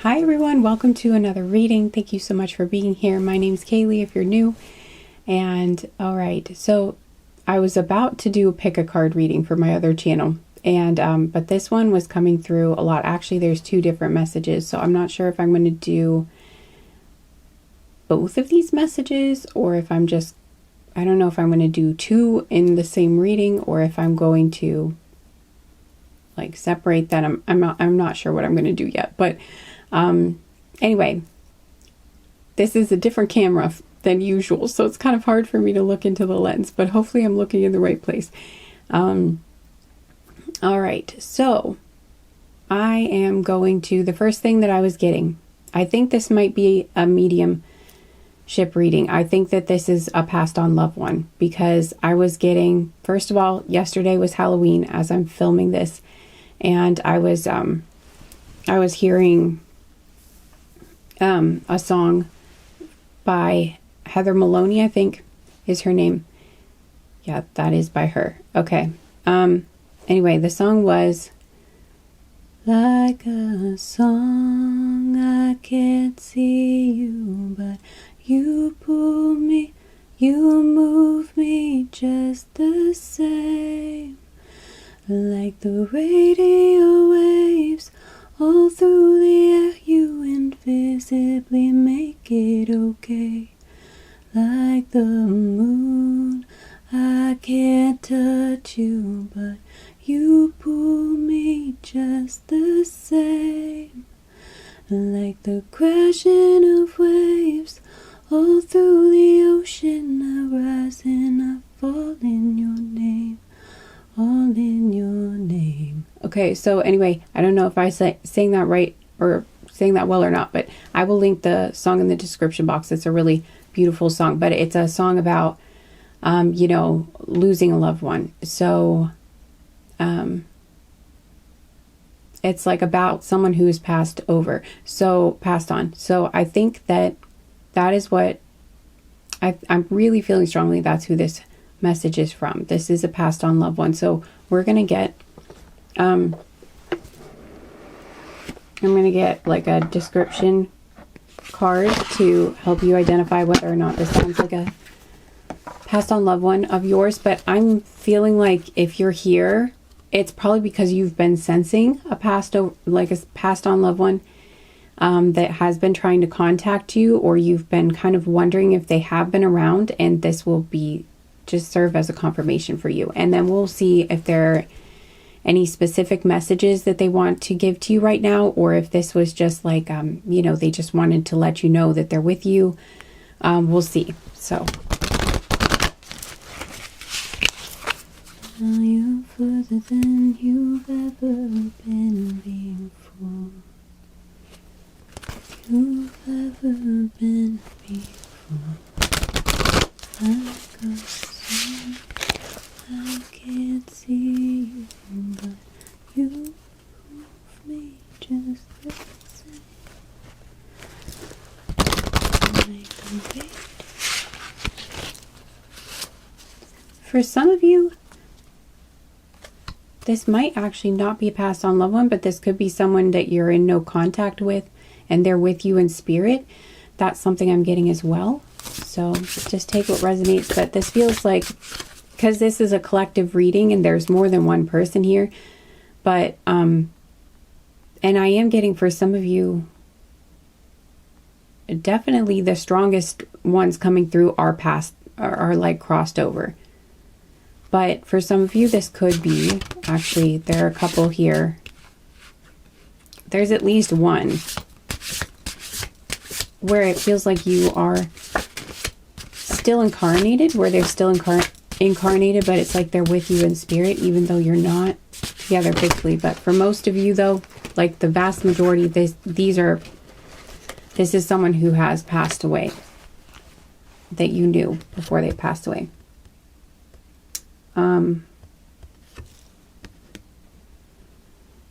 Hi everyone, welcome to another reading. Thank you so much for being here. My name's Kaylee if you're new. And alright, so I was about to do a pick a card reading for my other channel. And but this one was coming through a lot. Actually, there's two different messages, so I'm not sure if I'm going to do both of these messages or if I'm just, I don't know if I'm going to do two in the same reading or if I'm going to like separate that. I'm not sure what I'm going to do yet, but anyway, this is a different camera than usual, so it's kind of hard for me to look into the lens, but hopefully I'm looking in the right place. All right, so I am going to, the first thing that I was getting, I think this might be a mediumship reading. I think that this is a passed on loved one, because I was getting, first of all, yesterday was Halloween as I'm filming this, and I was hearing a song by Heather Maloney, I think is her name. Yeah, that is by her. Okay. Anyway, the song was like a song, I can't see you, but you pull me, you move me just the same. Like the radio waves all through the air, you invisibly make it okay. Like the moon, I can't touch you, but you pull me just the same. Like the crashing of waves all through the ocean, I rise and I fall in your name. All in your name. Okay, so anyway, I don't know if I sang that right or sang that well or not, but I will link the song in the description box. It's a really beautiful song, but it's a song about, you know, losing a loved one. So, it's like about someone who's passed on. So I think that is what I'm really feeling strongly. That's who this message is from. This is a passed on loved one. So we're going to get, I'm going to get like a description card to help you identify whether or not this sounds like a passed on loved one of yours. But I'm feeling like if you're here, it's probably because you've been sensing a passed on loved one that has been trying to contact you, or you've been kind of wondering if they have been around, and this will be just serve as a confirmation for you. And then we'll see if there are any specific messages that they want to give to you right now, or if this was just like, you know, they just wanted to let you know that they're with you. We'll see. So. Are you further than you've ever been before? You've ever been before. Like a song, I can't see you, but you move me just the same. Like the wind. For some of you, this might actually not be a passed on loved one, but this could be someone that you're in no contact with and they're with you in spirit. That's something I'm getting as well. So just take what resonates. But this feels like, because this is a collective reading and there's more than one person here, but and I am getting, for some of you, definitely the strongest ones coming through are past, are like crossed over. But for some of you, this could be, actually, there are a couple here. There's at least one where it feels like you are still incarnated, where they're still incarnated, but it's like they're with you in spirit, even though you're not together physically. But for most of you, though, like the vast majority, this is someone who has passed away that you knew before they passed away.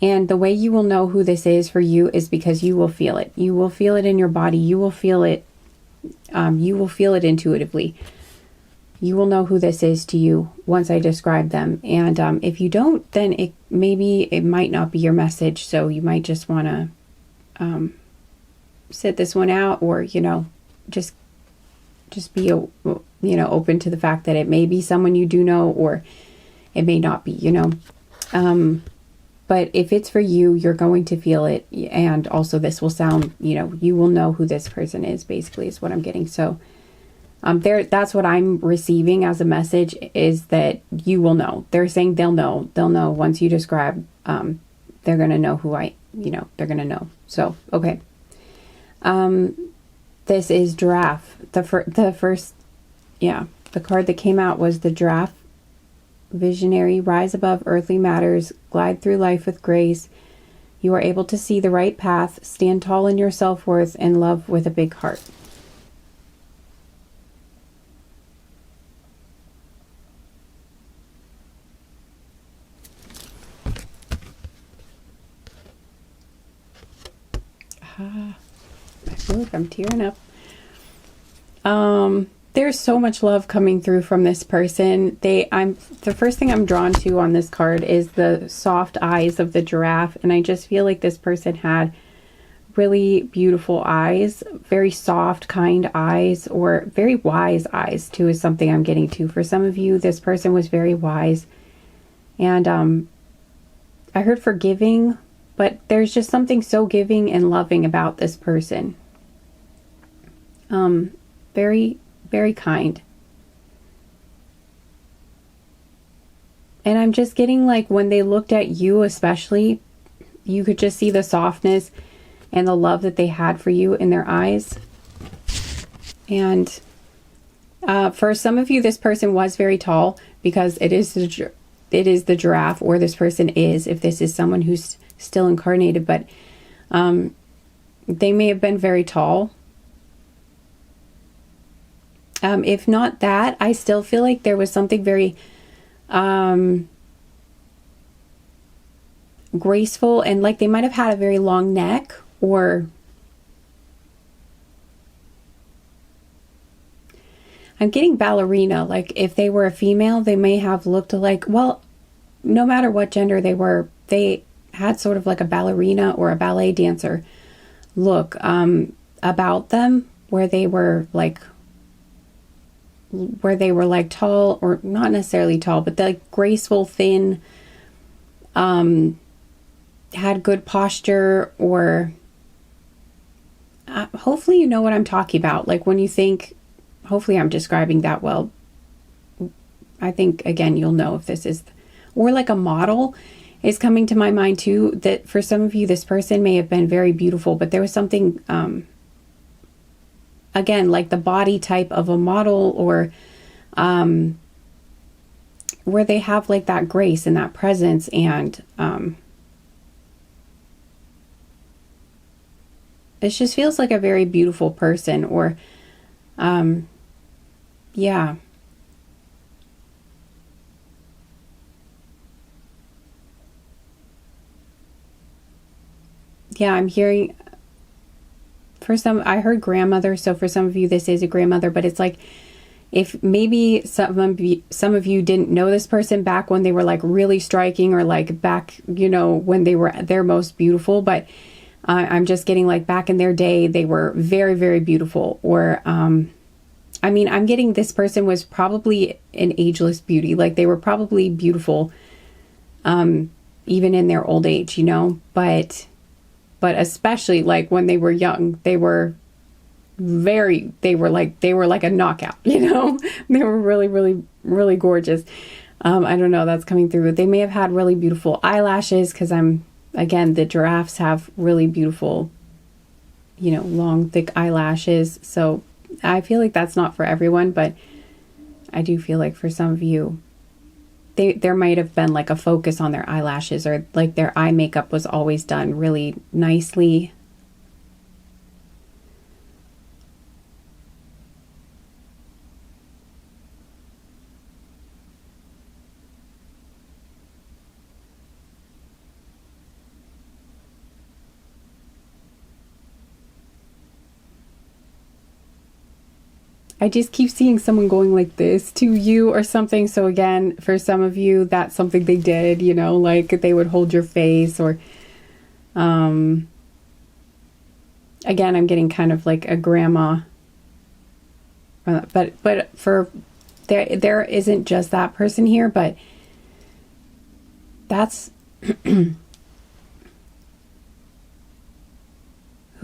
And the way you will know who this is for you is because you will feel it. You will feel it in your body. You will feel it. You will feel it intuitively. You will know who this is to you once I describe them. And if you don't, then it might not be your message. So you might just want to sit this one out, or, you know, just be, you know, open to the fact that it may be someone you do know, or it may not be, you know. But if it's for you, you're going to feel it. And also this will sound, you know, you will know who this person is, basically, is what I'm getting. So that's what I'm receiving as a message, is that you will know. They're saying they'll know once you describe, they're going to know who they're going to know. So, okay. This is Giraffe. The first, the card that came out was the Giraffe. Visionary, rise above earthly matters, glide through life with grace. You are able to see the right path, stand tall in your self-worth, and love with a big heart. I feel like I'm tearing up. There's so much love coming through from this person. The first thing I'm drawn to on this card is the soft eyes of the giraffe, and I just feel like this person had really beautiful eyes, very soft, kind eyes, or very wise eyes too, is something I'm getting to. For some of you, this person was very wise, and I heard forgiving, but there's just something so giving and loving about this person. Very, very kind. And I'm just getting like, when they looked at you especially, you could just see the softness and the love that they had for you in their eyes. And for some of you, this person was very tall, because it is the giraffe, or this person is, if this is someone who's still incarnated, but they may have been very tall. If not that, I still feel like there was something very graceful, and like they might have had a very long neck, or I'm getting ballerina. Like if they were a female, they may have looked like, well, no matter what gender they were, they had sort of like a ballerina or a ballet dancer look about them, where they were like tall, or not necessarily tall, but like graceful, thin, had good posture, or hopefully you know what I'm talking about. Like when you think, hopefully I'm describing that well. I think, again, you'll know if this is, or like a model is coming to my mind too, that for some of you, this person may have been very beautiful, but there was something, again, like the body type of a model, or where they have like that grace and that presence, and it just feels like a very beautiful person, or yeah. Yeah, I'm hearing, for some, I heard grandmother, so for some of you this is a grandmother, but it's like, if maybe some of you didn't know this person back when they were like really striking, or like back, you know, when they were their most beautiful, but I'm just getting like back in their day, they were very, very beautiful. Or, I mean, I'm getting this person was probably an ageless beauty. Like they were probably beautiful, even in their old age, you know, but especially like when they were young, they were like a knockout, you know. They were really, really, really gorgeous. I don't know, that's coming through. They may have had really beautiful eyelashes, because again, the giraffes have really beautiful, you know, long, thick eyelashes. So I feel like that's not for everyone, but I do feel like for some of you, there might have been like a focus on their eyelashes, or like their eye makeup was always done really nicely. I just keep seeing someone going like this to you or something. So again, for some of you, that's something they did, you know, like they would hold your face, or Again, I'm getting kind of like a grandma, but for there isn't just that person here, but that's who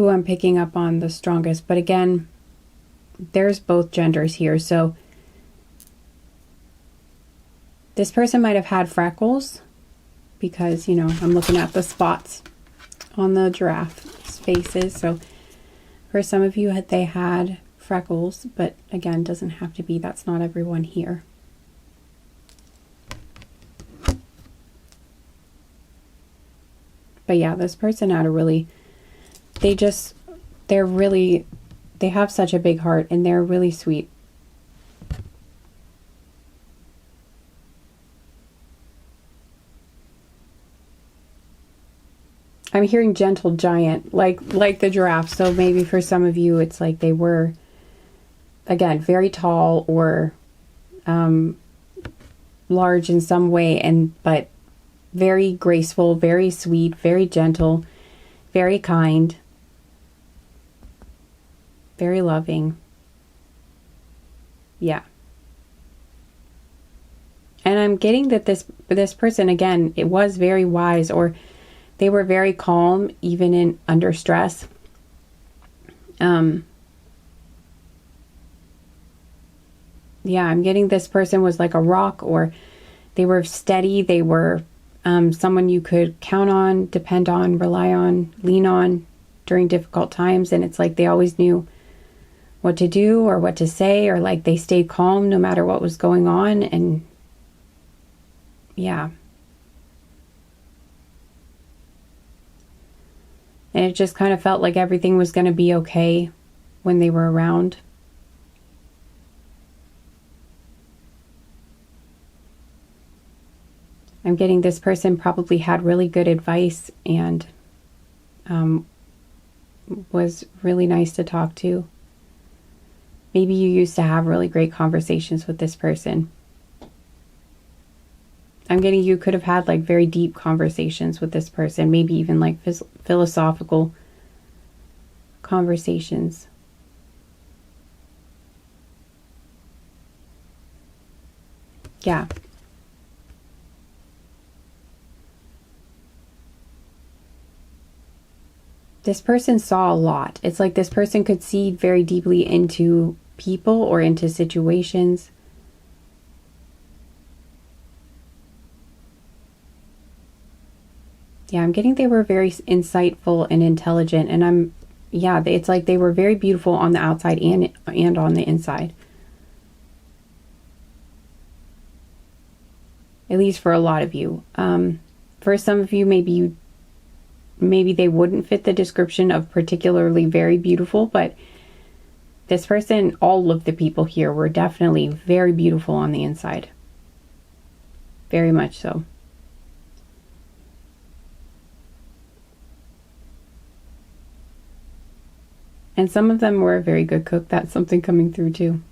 I'm picking up on the strongest. But again, there's both genders here. So this person might have had freckles because, you know, I'm looking at the spots on the giraffe's faces. So for some of you, they had freckles, but again, doesn't have to be. That's not everyone here. But yeah, this person had a really, they have such a big heart and they're really sweet. I'm hearing gentle giant, like the giraffe. So maybe for some of you, it's like they were, again, very tall or large in some way, but very graceful, very sweet, very gentle, very kind, very loving. Yeah. And I'm getting that this person, again, it was very wise, or they were very calm even under stress. Yeah, I'm getting this person was like a rock, or they were steady. They were someone you could count on, depend on, rely on, lean on during difficult times. And it's like they always knew what to do or what to say, or like they stayed calm no matter what was going on. And yeah. And it just kind of felt like everything was going to be okay when they were around. I'm getting this person probably had really good advice and was really nice to talk to. Maybe you used to have really great conversations with this person. I'm getting you could have had like very deep conversations with this person, maybe even like philosophical conversations. Yeah. This person saw a lot. It's like this person could see very deeply into people or into situations. Yeah, I'm getting they were very insightful and intelligent, and it's like they were very beautiful on the outside and on the inside. At least for a lot of you. For some of you, maybe they wouldn't fit the description of particularly very beautiful, but this person, all of the people here were definitely very beautiful on the inside. Very much so. And some of them were a very good cook. That's something coming through too.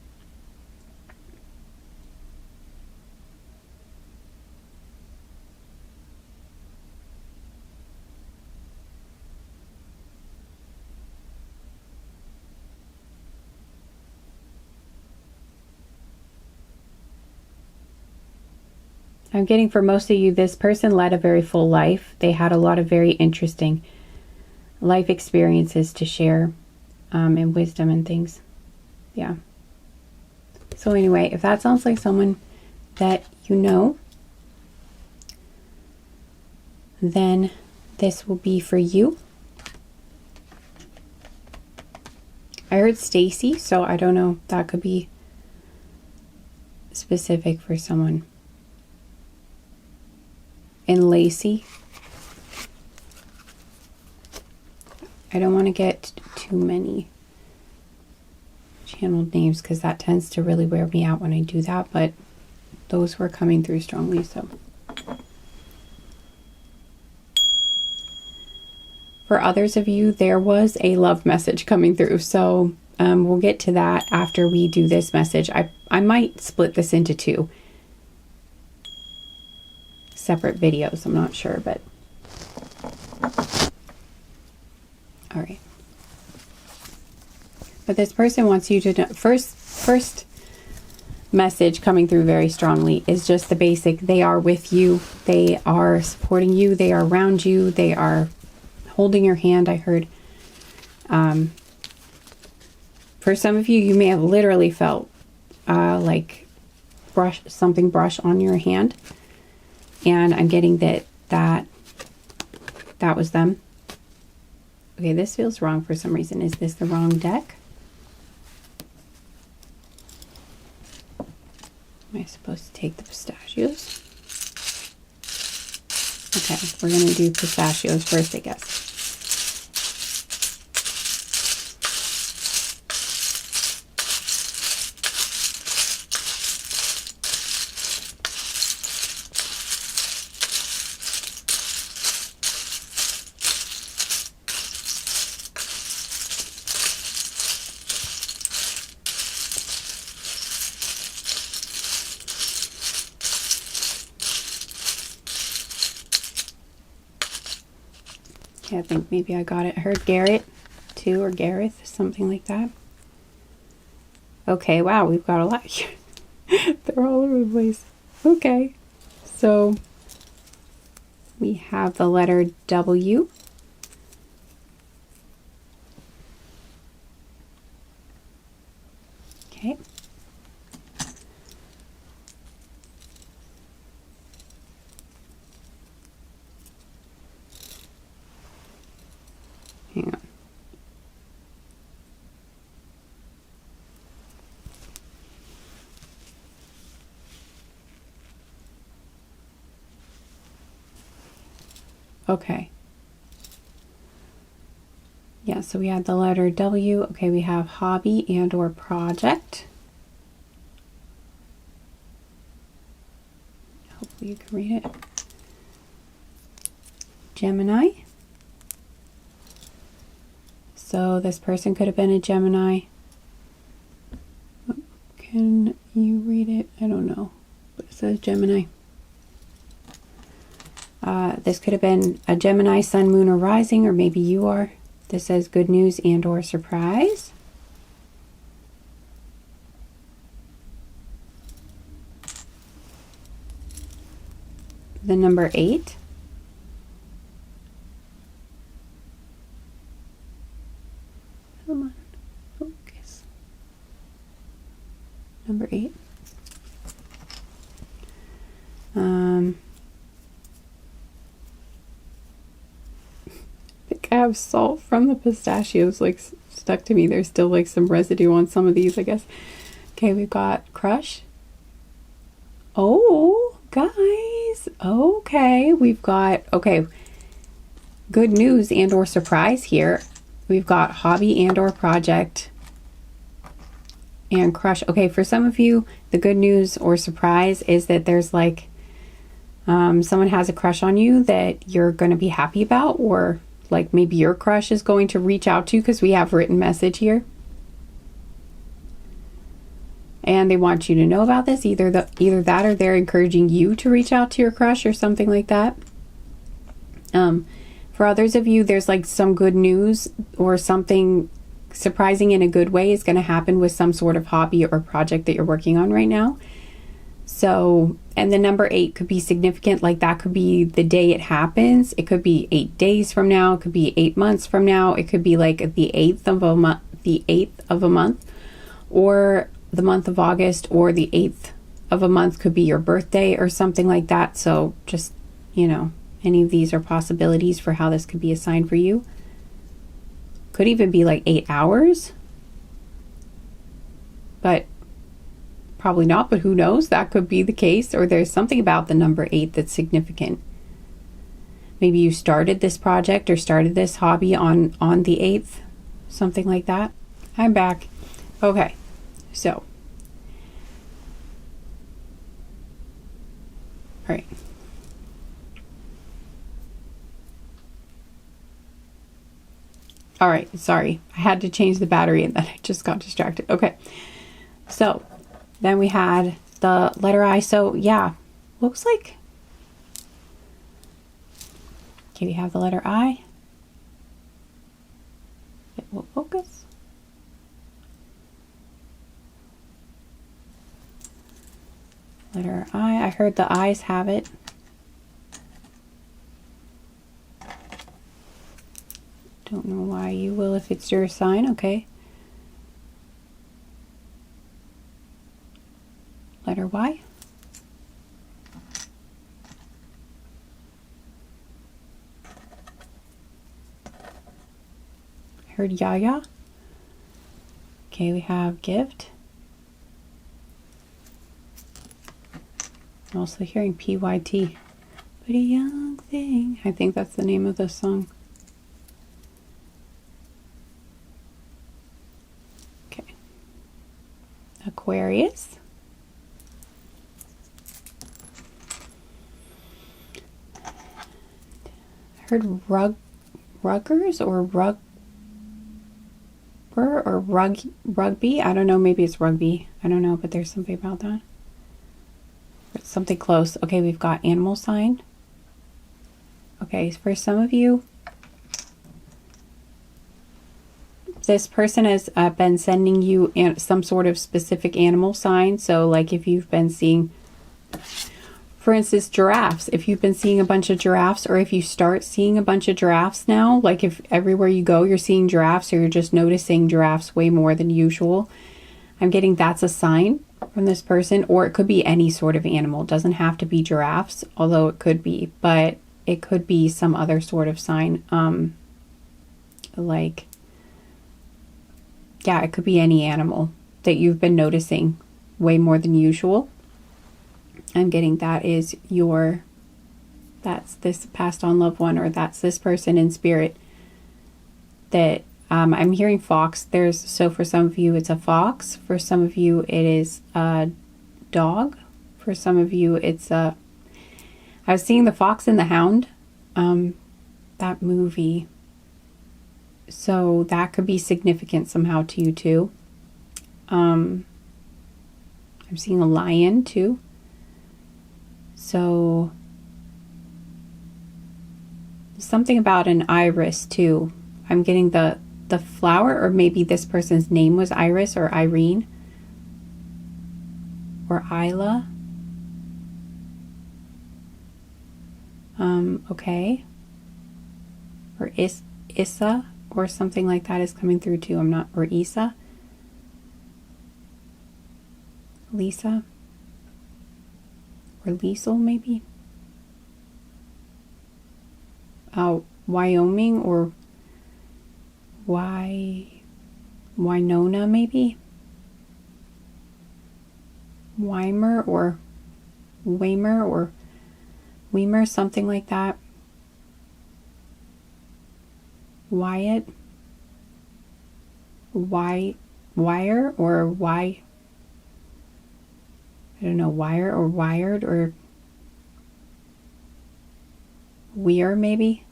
I'm getting for most of you, this person led a very full life. They had a lot of very interesting life experiences to share, and wisdom and things. Yeah. So anyway, if that sounds like someone that you know, then this will be for you. I heard Stacy, so I don't know. That could be specific for someone. And Lacey. I don't want to get too many channeled names because that tends to really wear me out when I do that, but those were coming through strongly. So for others of you, there was a love message coming through, so we'll get to that after we do this message. I might split this into two separate videos. I'm not sure, but all right. But this person wants you to know, first message coming through very strongly is just the basic. They are with you. They are supporting you. They are around you. They are holding your hand. I heard, for some of you, you may have literally felt like something brush on your hand. And I'm getting that was them. Okay, this feels wrong for some reason. Is this the wrong deck? Am I supposed to take the pistachios? Okay, we're going to do pistachios first, I guess. I think maybe I got it. I heard Garrett too, or Gareth, something like that. Okay, wow, we've got a lot here. They're all over the place. Okay, so we have the letter W. Okay. Hang on. Okay. Yeah, so we had the letter W. Okay, we have hobby and or project. Hopefully you can read it. Gemini. So this person could have been a Gemini. Can you read it? I don't know, but it says Gemini. This could have been a Gemini, sun, moon, or rising, or maybe you are. This says good news and or surprise. The number 8. Come on, focus. Number 8. I think I have salt from the pistachios like stuck to me. There's still like some residue on some of these, I guess. Okay, we've got crush. Oh, guys. Okay, we've got, okay, good news and or surprise here. We've got hobby and or project and crush. Okay, for some of you, the good news or surprise is that there's like someone has a crush on you that you're going to be happy about, or like maybe your crush is going to reach out to you, because we have written message here. And they want you to know about this, either that or they're encouraging you to reach out to your crush or something like that. For others of you, there's like some good news or something surprising in a good way is going to happen with some sort of hobby or project that you're working on right now. So, and the number 8 could be significant. Like that could be the day it happens. It could be 8 days from now. It could be 8 months from now. It could be like the 8th of a month, or the month of August, or the 8th of a month could be your birthday or something like that. So just, you know, any of these are possibilities for how this could be a sign for you. Could even be like 8 hours, but probably not, but who knows? That could be the case. Or there's something about the number 8 that's significant. Maybe you started this project or started this hobby on the 8th, something like that. I'm back. Okay, so, all right. All right, sorry. I had to change the battery and then I just got distracted. Okay, so then we had the letter I. So yeah, looks like, okay, we have the letter I. It will focus. Letter I. I heard the eyes have it. Don't know why you will if it's your sign. Okay. Letter Y. I heard Yaya. Okay, we have gift. I'm also hearing PYT. But a young thing. I think that's the name of the song. Okay. Aquarius. I heard ruggers or rugby. I don't know, maybe it's rugby. I don't know, but there's something about that. It's something close. Okay, we've got animal sign. Okay, for some of you, this person has been sending you some sort of specific animal sign. So like if you've been seeing, for instance, giraffes, if you've been seeing a bunch of giraffes, or if you start seeing a bunch of giraffes now, like if everywhere you go you're seeing giraffes, or you're just noticing giraffes way more than usual, I'm getting that's a sign from this person. Or it could be any sort of animal. It doesn't have to be giraffes, although it could be, but it could be some other sort of sign. Like, yeah, it could be any animal that you've been noticing way more than usual. I'm getting that is that's this passed on loved one, or that's this person in spirit that I'm hearing fox. So for some of you it's a fox, for some of you it is a dog, for some of you it's I was seeing The Fox and the Hound, that movie, so that could be significant somehow to you too. I'm seeing a lion too. So something about an iris too. I'm getting the flower, or maybe this person's name was Iris or Irene or Isla. Okay. Or Issa or something like that is coming through too. Or Isa. Lisa. Or Liesel, maybe. Wyoming or Winona, maybe. Weimer or Weimer or Weimer, something like that. Wyatt. Wire or why. I don't know, wire or wired or weir, maybe.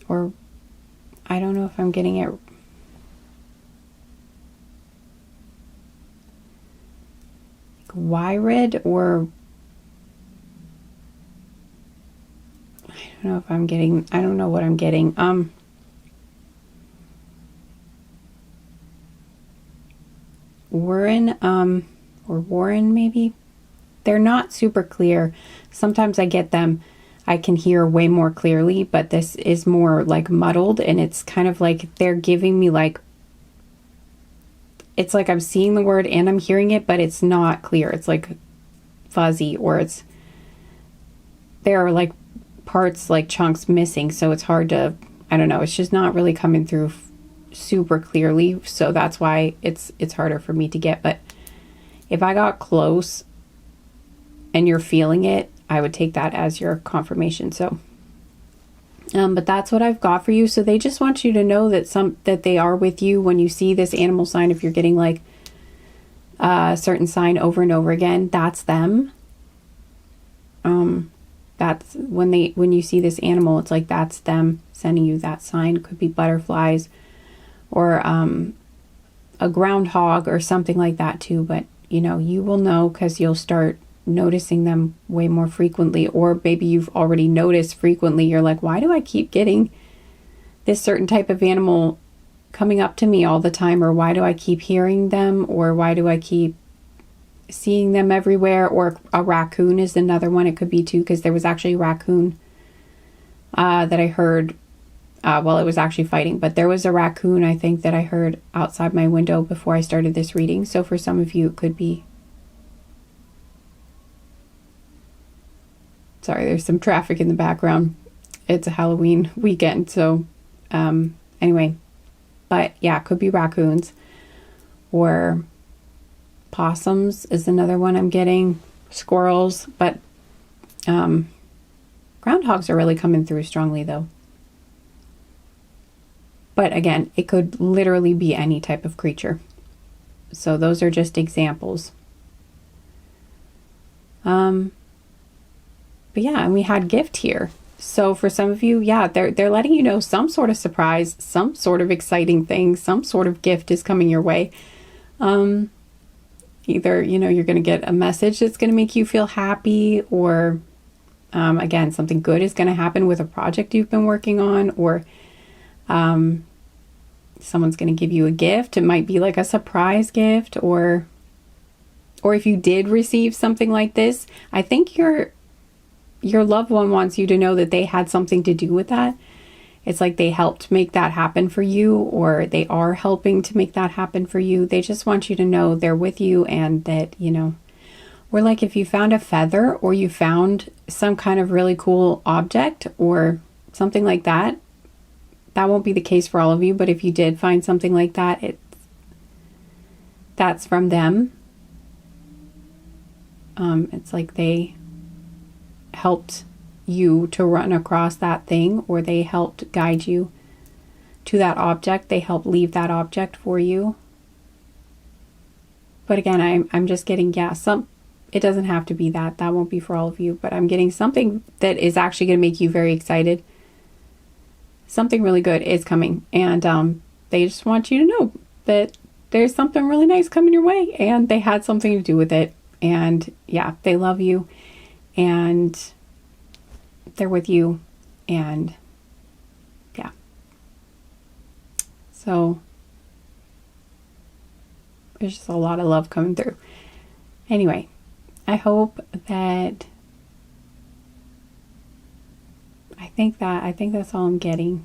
Or I don't know if I'm getting it. Wired or I don't know if I'm getting, I don't know what I'm getting. Warren, or Warren maybe. They're not super clear. Sometimes I get them, I can hear way more clearly, but this is more like muddled, and it's kind of like they're giving me like, it's like I'm seeing the word and I'm hearing it, but it's not clear. It's like fuzzy, or there are like parts, like chunks missing, so it's hard to, I don't know, it's just not really coming through super clearly, so that's why it's harder for me to get. But if I got close and you're feeling it, I would take that as your confirmation. So but that's what I've got for you. So they just want you to know that they are with you when you see this animal sign. If you're getting like a certain sign over and over again, that's them. That's when you see this animal, it's like that's them sending you that sign. Could be butterflies or a groundhog or something like that too. But you know, you will know because you'll start noticing them way more frequently, or maybe you've already noticed frequently. You're like, why do I keep getting this certain type of animal coming up to me all the time, or why do I keep hearing them, or why do I keep seeing them everywhere? Or a raccoon is another one. It could be too, because there was actually a raccoon that I heard while it was actually fighting. But there was a raccoon, I think, that I heard outside my window before I started this reading. So for some of you, it could be... Sorry, there's some traffic in the background. It's a Halloween weekend, so anyway. But yeah, it could be raccoons. Or possums is another one I'm getting. Squirrels. But groundhogs are really coming through strongly, though. But again, it could literally be any type of creature. So those are just examples. But yeah, and we had gift here. So for some of you, yeah, they're letting you know some sort of surprise, some sort of exciting thing, some sort of gift is coming your way. Either, you're going to get a message that's going to make you feel happy, or again, something good is going to happen with a project you've been working on, or someone's going to give you a gift. It might be like a surprise gift, or if you did receive something like this, I think your loved one wants you to know that they had something to do with that. It's like they helped make that happen for you, or they are helping to make that happen for you. They just want you to know they're with you, and that, or like if you found a feather, or you found some kind of really cool object or something like that. That won't be the case for all of you, but if you did find something like that, that's from them. It's like they helped you to run across that thing, or they helped guide you to that object. They helped leave that object for you. But again, I'm just getting, it doesn't have to be that. That won't be for all of you, but I'm getting something that is actually going to make you very excited. Something really good is coming, and they just want you to know that there's something really nice coming your way, and they had something to do with it. And yeah, they love you, and they're with you, and yeah. So there's just a lot of love coming through. Anyway, I hope that I think that's all I'm getting.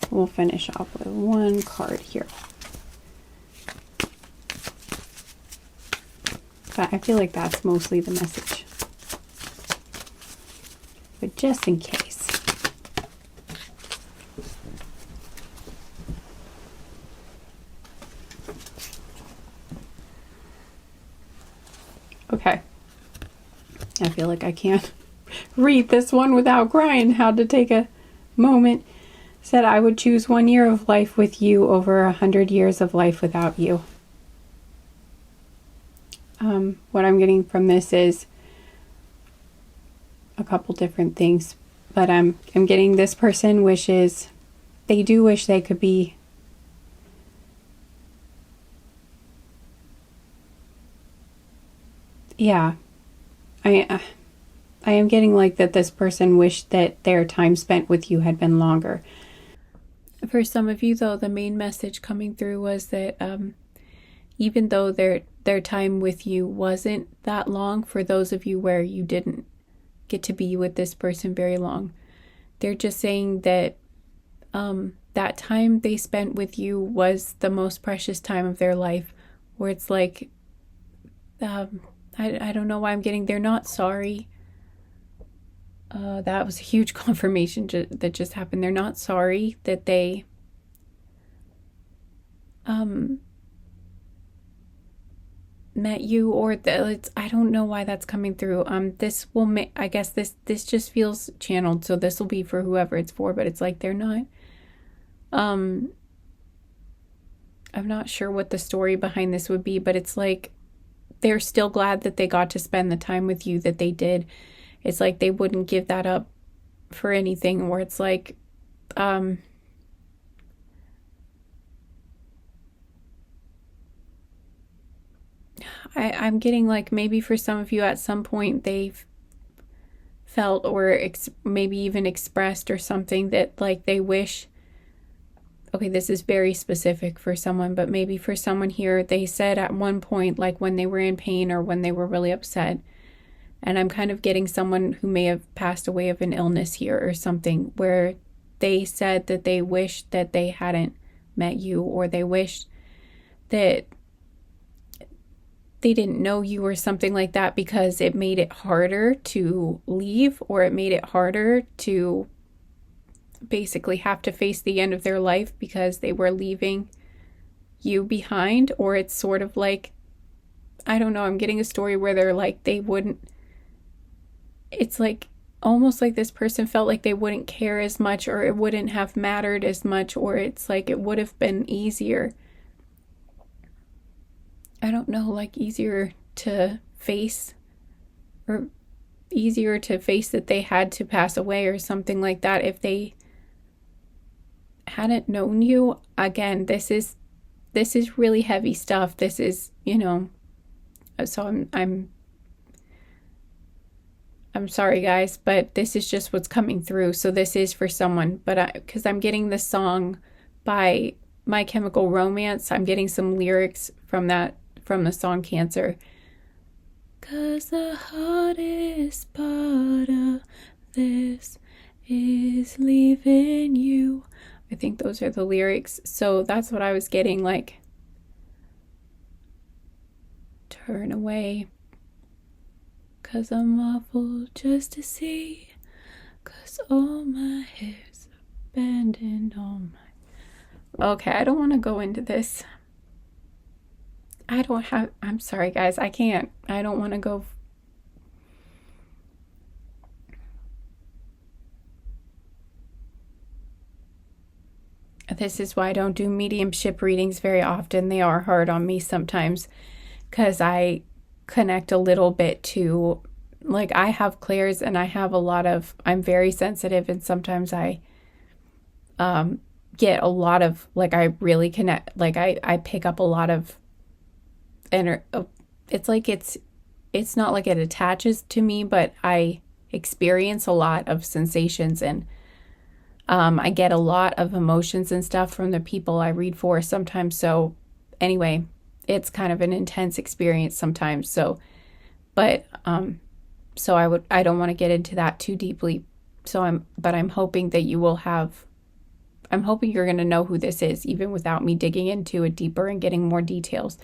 We'll finish off with one card here. But I feel like that's mostly the message. But just in case. Okay. I feel like I can't read this one without crying. Had to take a moment. Said, I would choose 1 year of life with you over 100 years of life without you. What I'm getting from this is a couple different things, but I'm getting this person wishes, they do wish they could be I am getting like that this person wished that their time spent with you had been longer. For some of you, though, the main message coming through was that even though their time with you wasn't that long, for those of you where you didn't get to be with this person very long, they're just saying that that time they spent with you was the most precious time of their life, where it's like, I don't know why I'm getting, they're not sorry. That was a huge confirmation that just happened. They're not sorry that they met you, or I don't know why that's coming through. This will make, I guess this just feels channeled, so this will be for whoever it's for, but it's like they're not, I'm not sure what the story behind this would be, but it's like they're still glad that they got to spend the time with you that they did. It's like they wouldn't give that up for anything, where it's like, I'm getting like maybe for some of you at some point they've felt or maybe even expressed or something that like they wish. Okay, this is very specific for someone, but maybe for someone here, they said at one point, like when they were in pain or when they were really upset, and I'm kind of getting someone who may have passed away of an illness here or something, where they said that they wished that they hadn't met you, or they wished that they didn't know you or something like that, because it made it harder to leave, or it made it harder to basically have to face the end of their life because they were leaving you behind. Or it's sort of like, I don't know, I'm getting a story where they're like, they wouldn't, it's like almost like this person felt like they wouldn't care as much, or it wouldn't have mattered as much, or it's like it would have been easier. I don't know, like easier to face, or easier to face that they had to pass away or something like that if they hadn't known you. Again, this is really heavy stuff. This is, so I'm sorry guys, but this is just what's coming through. So this is for someone, but because I'm getting this song by My Chemical Romance, I'm getting some lyrics from the song Cancer. 'Cause the hardest part of this is leaving you. I think those are the lyrics. So that's what I was getting, like, turn away, 'cause I'm awful just to see, 'cause all my hair's abandoned on my... Okay, I don't want to go into this. I'm sorry guys, I can't. I don't want to go... This is why I don't do mediumship readings very often. They are hard on me sometimes, because I connect a little bit to, like, I have clairs and I have I'm very sensitive, and sometimes I get a lot of, like, I really connect, like, I pick up a lot of it's like it's not like it attaches to me, but I experience a lot of sensations, and I get a lot of emotions and stuff from the people I read for sometimes. So anyway, it's kind of an intense experience sometimes. So, but so I don't want to get into that too deeply. So I'm hoping that you will have, I'm hoping you're going to know who this is, even without me digging into it deeper and getting more details.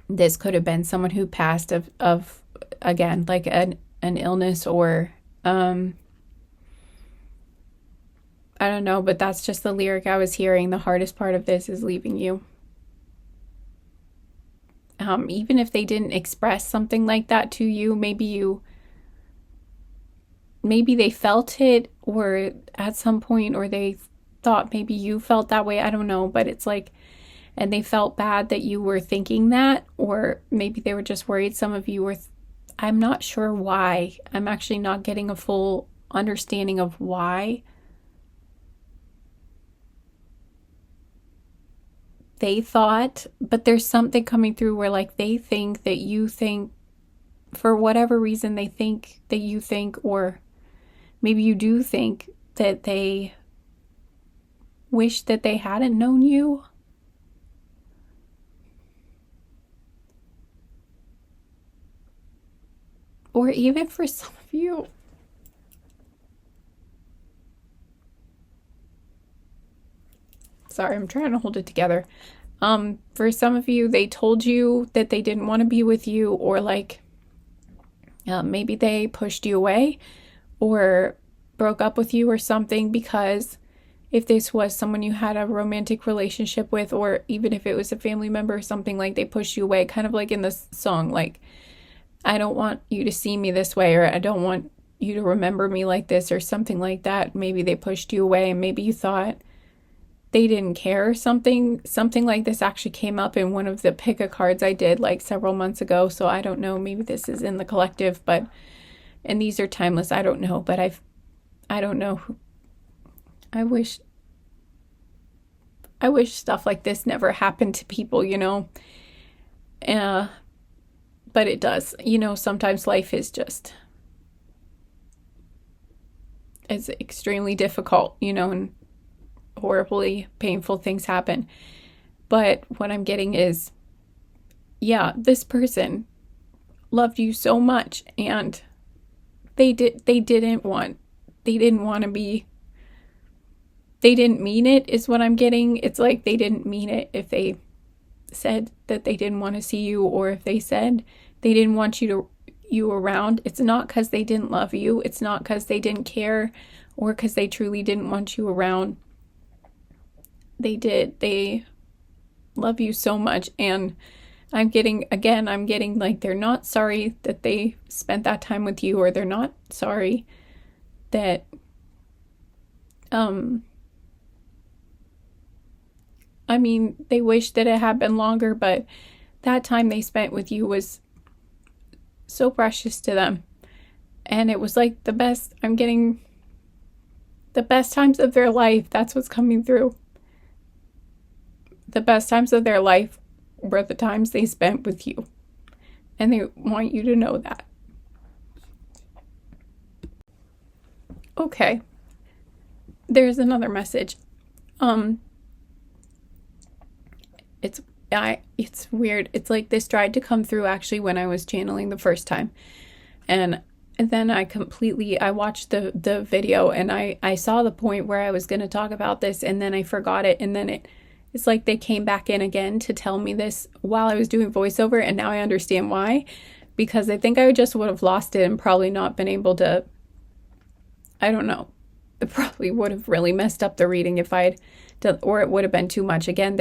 This could have been someone who passed of again, like an illness, or I don't know, but that's just the lyric I was hearing. The hardest part of this is leaving you. Even if they didn't express something like that to you, maybe they felt it, or at some point, or they thought maybe you felt that way. I don't know, but it's like, and they felt bad that you were thinking that, or maybe they were just worried some of you were, I'm not sure why. I'm actually not getting a full understanding of why they thought, but there's something coming through where, like, they think that you think, for whatever reason, they think that you think, or maybe you do think that they wish that they hadn't known you. Or even for some of you, sorry, I'm trying to hold it together. For some of you, they told you that they didn't want to be with you, or like maybe they pushed you away or broke up with you or something, because if this was someone you had a romantic relationship with, or even if it was a family member or something, like they pushed you away, kind of like in this song, like, I don't want you to see me this way, or I don't want you to remember me like this, or something like that. Maybe they pushed you away, and maybe you thought they didn't care or something. Something like this actually came up in one of the pick-a cards I did like several months ago. So I don't know, maybe this is in the collective, but, and these are timeless. I don't know, but I don't know. I wish stuff like this never happened to people, but it does. Sometimes life is just, it's extremely difficult, and horribly painful things happen. But what I'm getting is, yeah, this person loved you so much, and they didn't want to be, they didn't mean it, is what I'm getting. It's like they didn't mean it if they said that they didn't want to see you, or if they said they didn't want you around. It's not because they didn't love you. It's not because they didn't care, or because they truly didn't want you around. They did. They love you so much. And I'm getting like they're not sorry that they spent that time with you, or they're not sorry that they wish that it had been longer, but that time they spent with you was so precious to them. And it was like I'm getting the best times of their life. That's what's coming through. The best times of their life were the times they spent with you. And they want you to know that. Okay. There's another message. It's weird. It's like this tried to come through actually when I was channeling the first time. And then I watched the video, and I saw the point where I was going to talk about this, and then I forgot it. And then it's like they came back in again to tell me this while I was doing voiceover, and now I understand why. Because I think I just would have lost it and probably not been able to, I don't know. It probably would have really messed up the reading if I'd done, or it would have been too much. Again,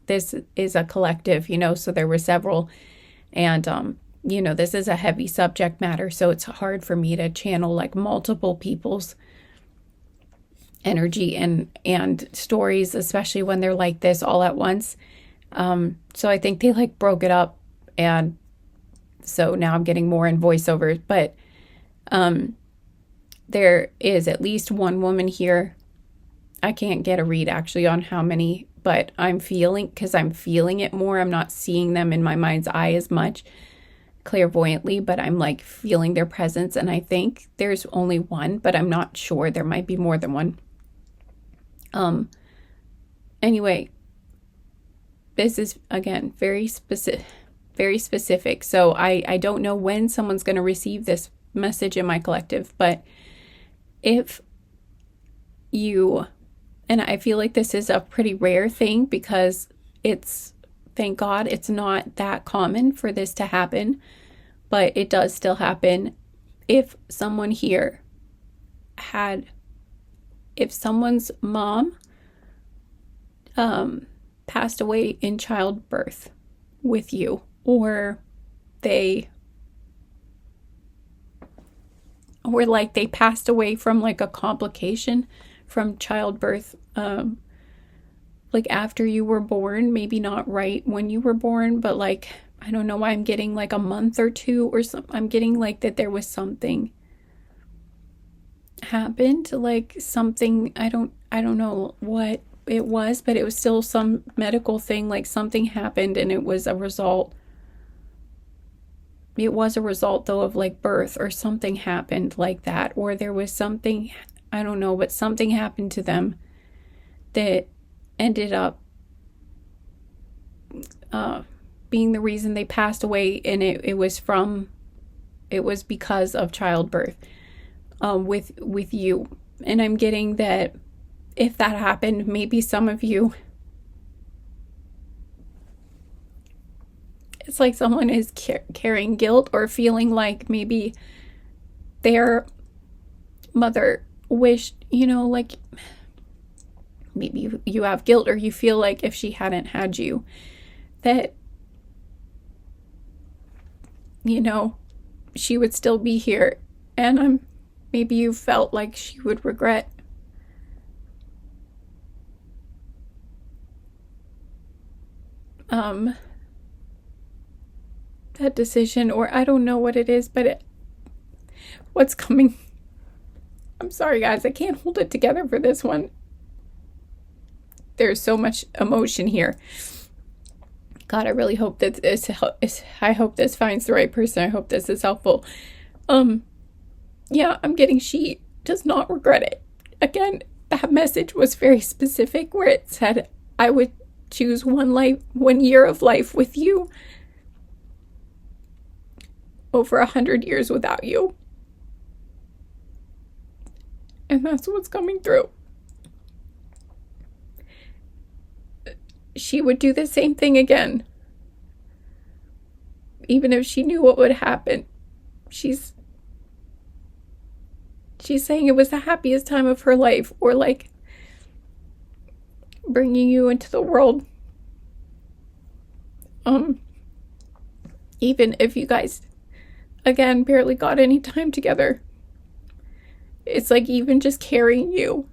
this is a collective, so there were several, and this is a heavy subject matter, so it's hard for me to channel like multiple people's energy and stories, especially when they're like this all at once. So I think they like broke it up, and so now I'm getting more in voiceover. But there is at least one woman here. I can't get a read actually on how many, but because I'm feeling it more. I'm not seeing them in my mind's eye as much clairvoyantly, but I'm like feeling their presence. And I think there's only one, but I'm not sure. There might be more than one. Anyway, this is again very specific. So I don't know when someone's going to receive this message in my collective, but if you, and I feel like this is a pretty rare thing, because thank God it's not that common for this to happen, but it does still happen. If someone here if someone's mom passed away in childbirth with you, or they passed away from like a complication from childbirth, like after you were born, maybe not right when you were born, but like, I don't know why I'm getting like a month or two or something. I'm getting like that there was something happened, like something, I don't know what it was, but it was still some medical thing, like something happened, and it was a result though of like birth, or something happened like that, or there was something, I don't know, but something happened to them that ended up being the reason they passed away, and it was because of childbirth with you. And I'm getting that if that happened, maybe some of you, it's like someone is carrying guilt, or feeling like maybe their mother wished, like maybe you have guilt, or you feel like if she hadn't had you, that, she would still be here. And maybe you felt like she would regret that decision, or I don't know what it is, but what's coming. I'm sorry, guys, I can't hold it together for this one. There's so much emotion here. God, I really hope that I hope this finds the right person. I hope this is helpful. Yeah, I'm getting she does not regret it. Again, that message was very specific where it said I would choose 1 year of life with you over 100 years without you. And that's what's coming through. She would do the same thing again. Even if she knew what would happen. She's saying it was the happiest time of her life, or like bringing you into the world. Even if you guys, again, barely got any time together. It's like even just carrying you.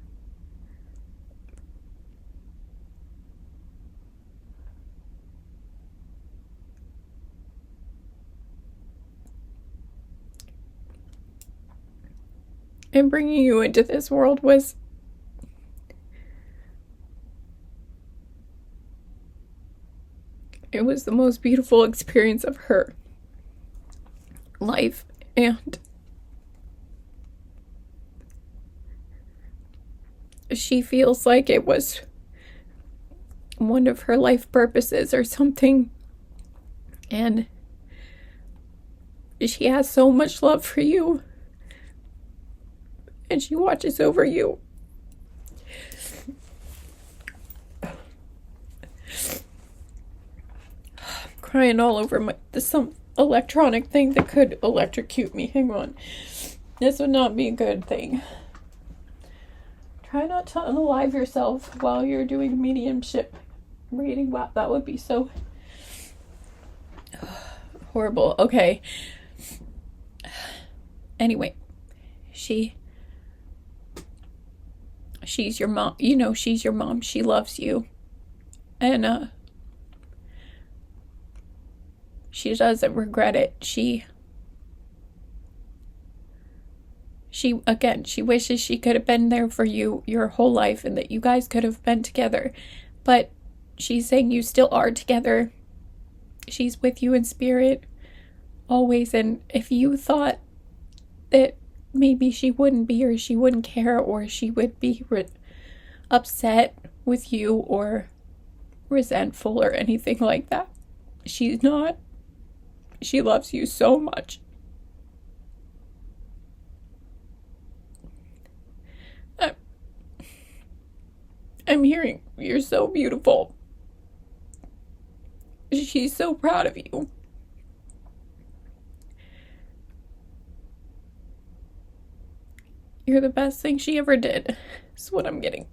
And bringing you into this world was it was the most beautiful experience of her life, and she feels like it was one of her life purposes or something, and she has so much love for you, and she watches over you. I'm crying all over some electronic thing that could electrocute me. Hang on. This would not be a good thing. Try not to unalive yourself while you're doing mediumship reading. Wow, that would be so horrible. Okay. Anyway, she's your mom. You know, she's your mom. She loves you. And, she doesn't regret it. She wishes she could have been there for you your whole life and that you guys could have been together. But she's saying you still are together. She's with you in spirit always. And if you thought that maybe she wouldn't be, or she wouldn't care, or she would be upset with you or resentful or anything like that, she's not. She loves you so much. I'm hearing you're so beautiful. She's so proud of you. You're the best thing she ever did, is what I'm getting.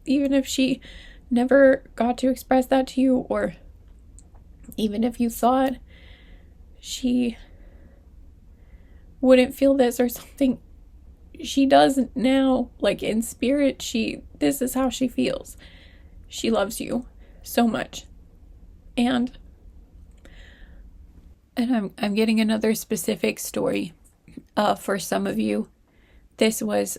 Even if she never got to express that to you, or even if you thought she wouldn't feel this or something, she does now. Like in spirit, this is how she feels. She loves you so much. And I'm getting another specific story for some of you. This was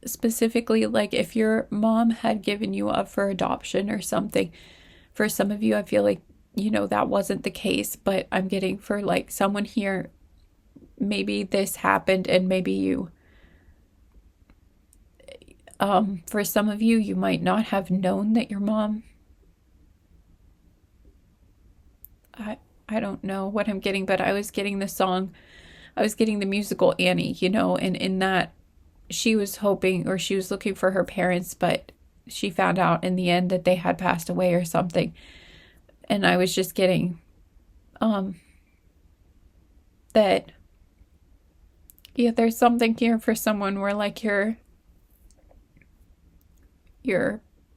specifically like if your mom had given you up for adoption or something. For some of you, I feel like, you know, that wasn't the case, but I'm getting for like someone here, maybe this happened and maybe you, for some of you, you might not have known that your mom, I don't know what I'm getting, but I was getting the musical Annie, you know, and in that she was hoping, or she was looking for her parents, but she found out in the end that they had passed away or something. And I was just getting, that, yeah, there's something here for someone where like your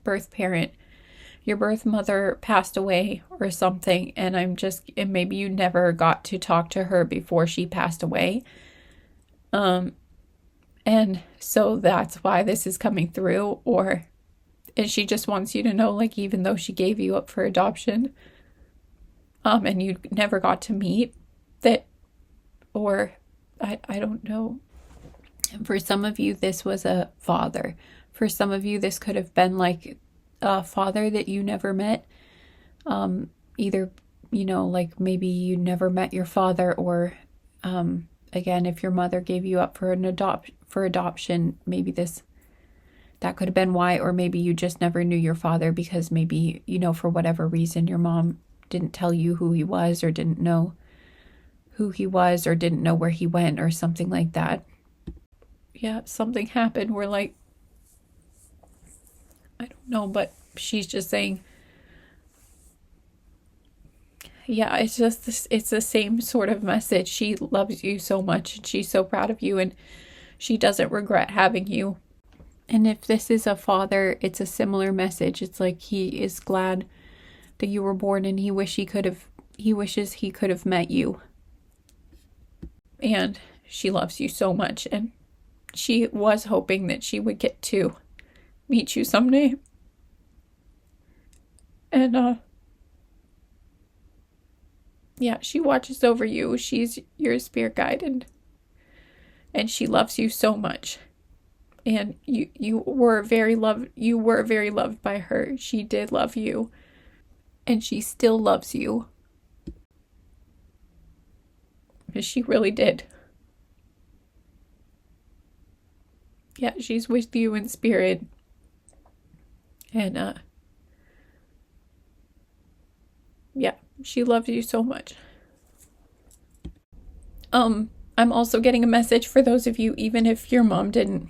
birth parent, your birth mother passed away or something, and maybe you never got to talk to her before she passed away. And so that's why this is coming through, and she just wants you to know, like, even though she gave you up for adoption, and you never got to meet that, or I don't know. And for some of you, this was a father. For some of you, this could have been like a father that you never met. Either, like maybe you never met your father, or again, if your mother gave you up for adoption, maybe that could have been why. Or maybe you just never knew your father because maybe, for whatever reason, your mom didn't tell you who he was, or didn't know who he was, or didn't know where he went, or something like that. Yeah, something happened where, like, I don't know, but she's just saying, yeah, it's just this, it's the same sort of message. She loves you so much, and she's so proud of you, and she doesn't regret having you. And if this is a father, it's a similar message. It's like he is glad that you were born, and he wishes he could have met you. And she loves you so much, and she was hoping that she would get to meet you someday. And yeah, she watches over you. She's your spirit guide, and she loves you so much. And you were very loved by her. She did love you, and she still loves you. She really did. Yeah, she's with you in spirit. And yeah, she loves you so much. I'm also getting a message for those of you, even if your mom didn't,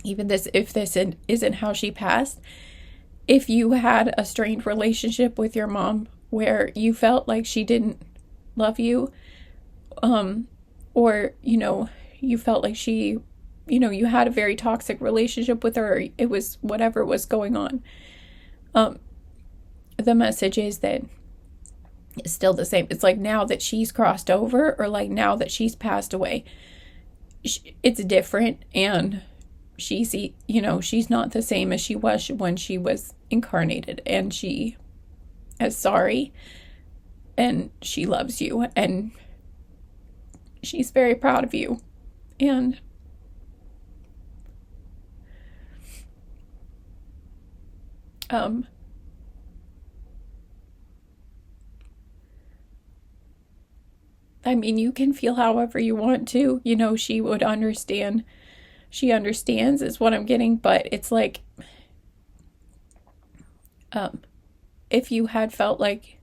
if this isn't how she passed, if you had a strained relationship with your mom where you felt like she didn't love you, or, you felt like she, you had a very toxic relationship with her, or it was whatever was going on, the message is that it's still the same. It's like, now that she's crossed over, or like now that she's passed away, it's different, and she's, she's not the same as she was when she was incarnated, and she is sorry, and she loves you, and she's very proud of you. And I mean, you can feel however you want to, she would understand. She understands is what I'm getting, but it's like, if you had felt like,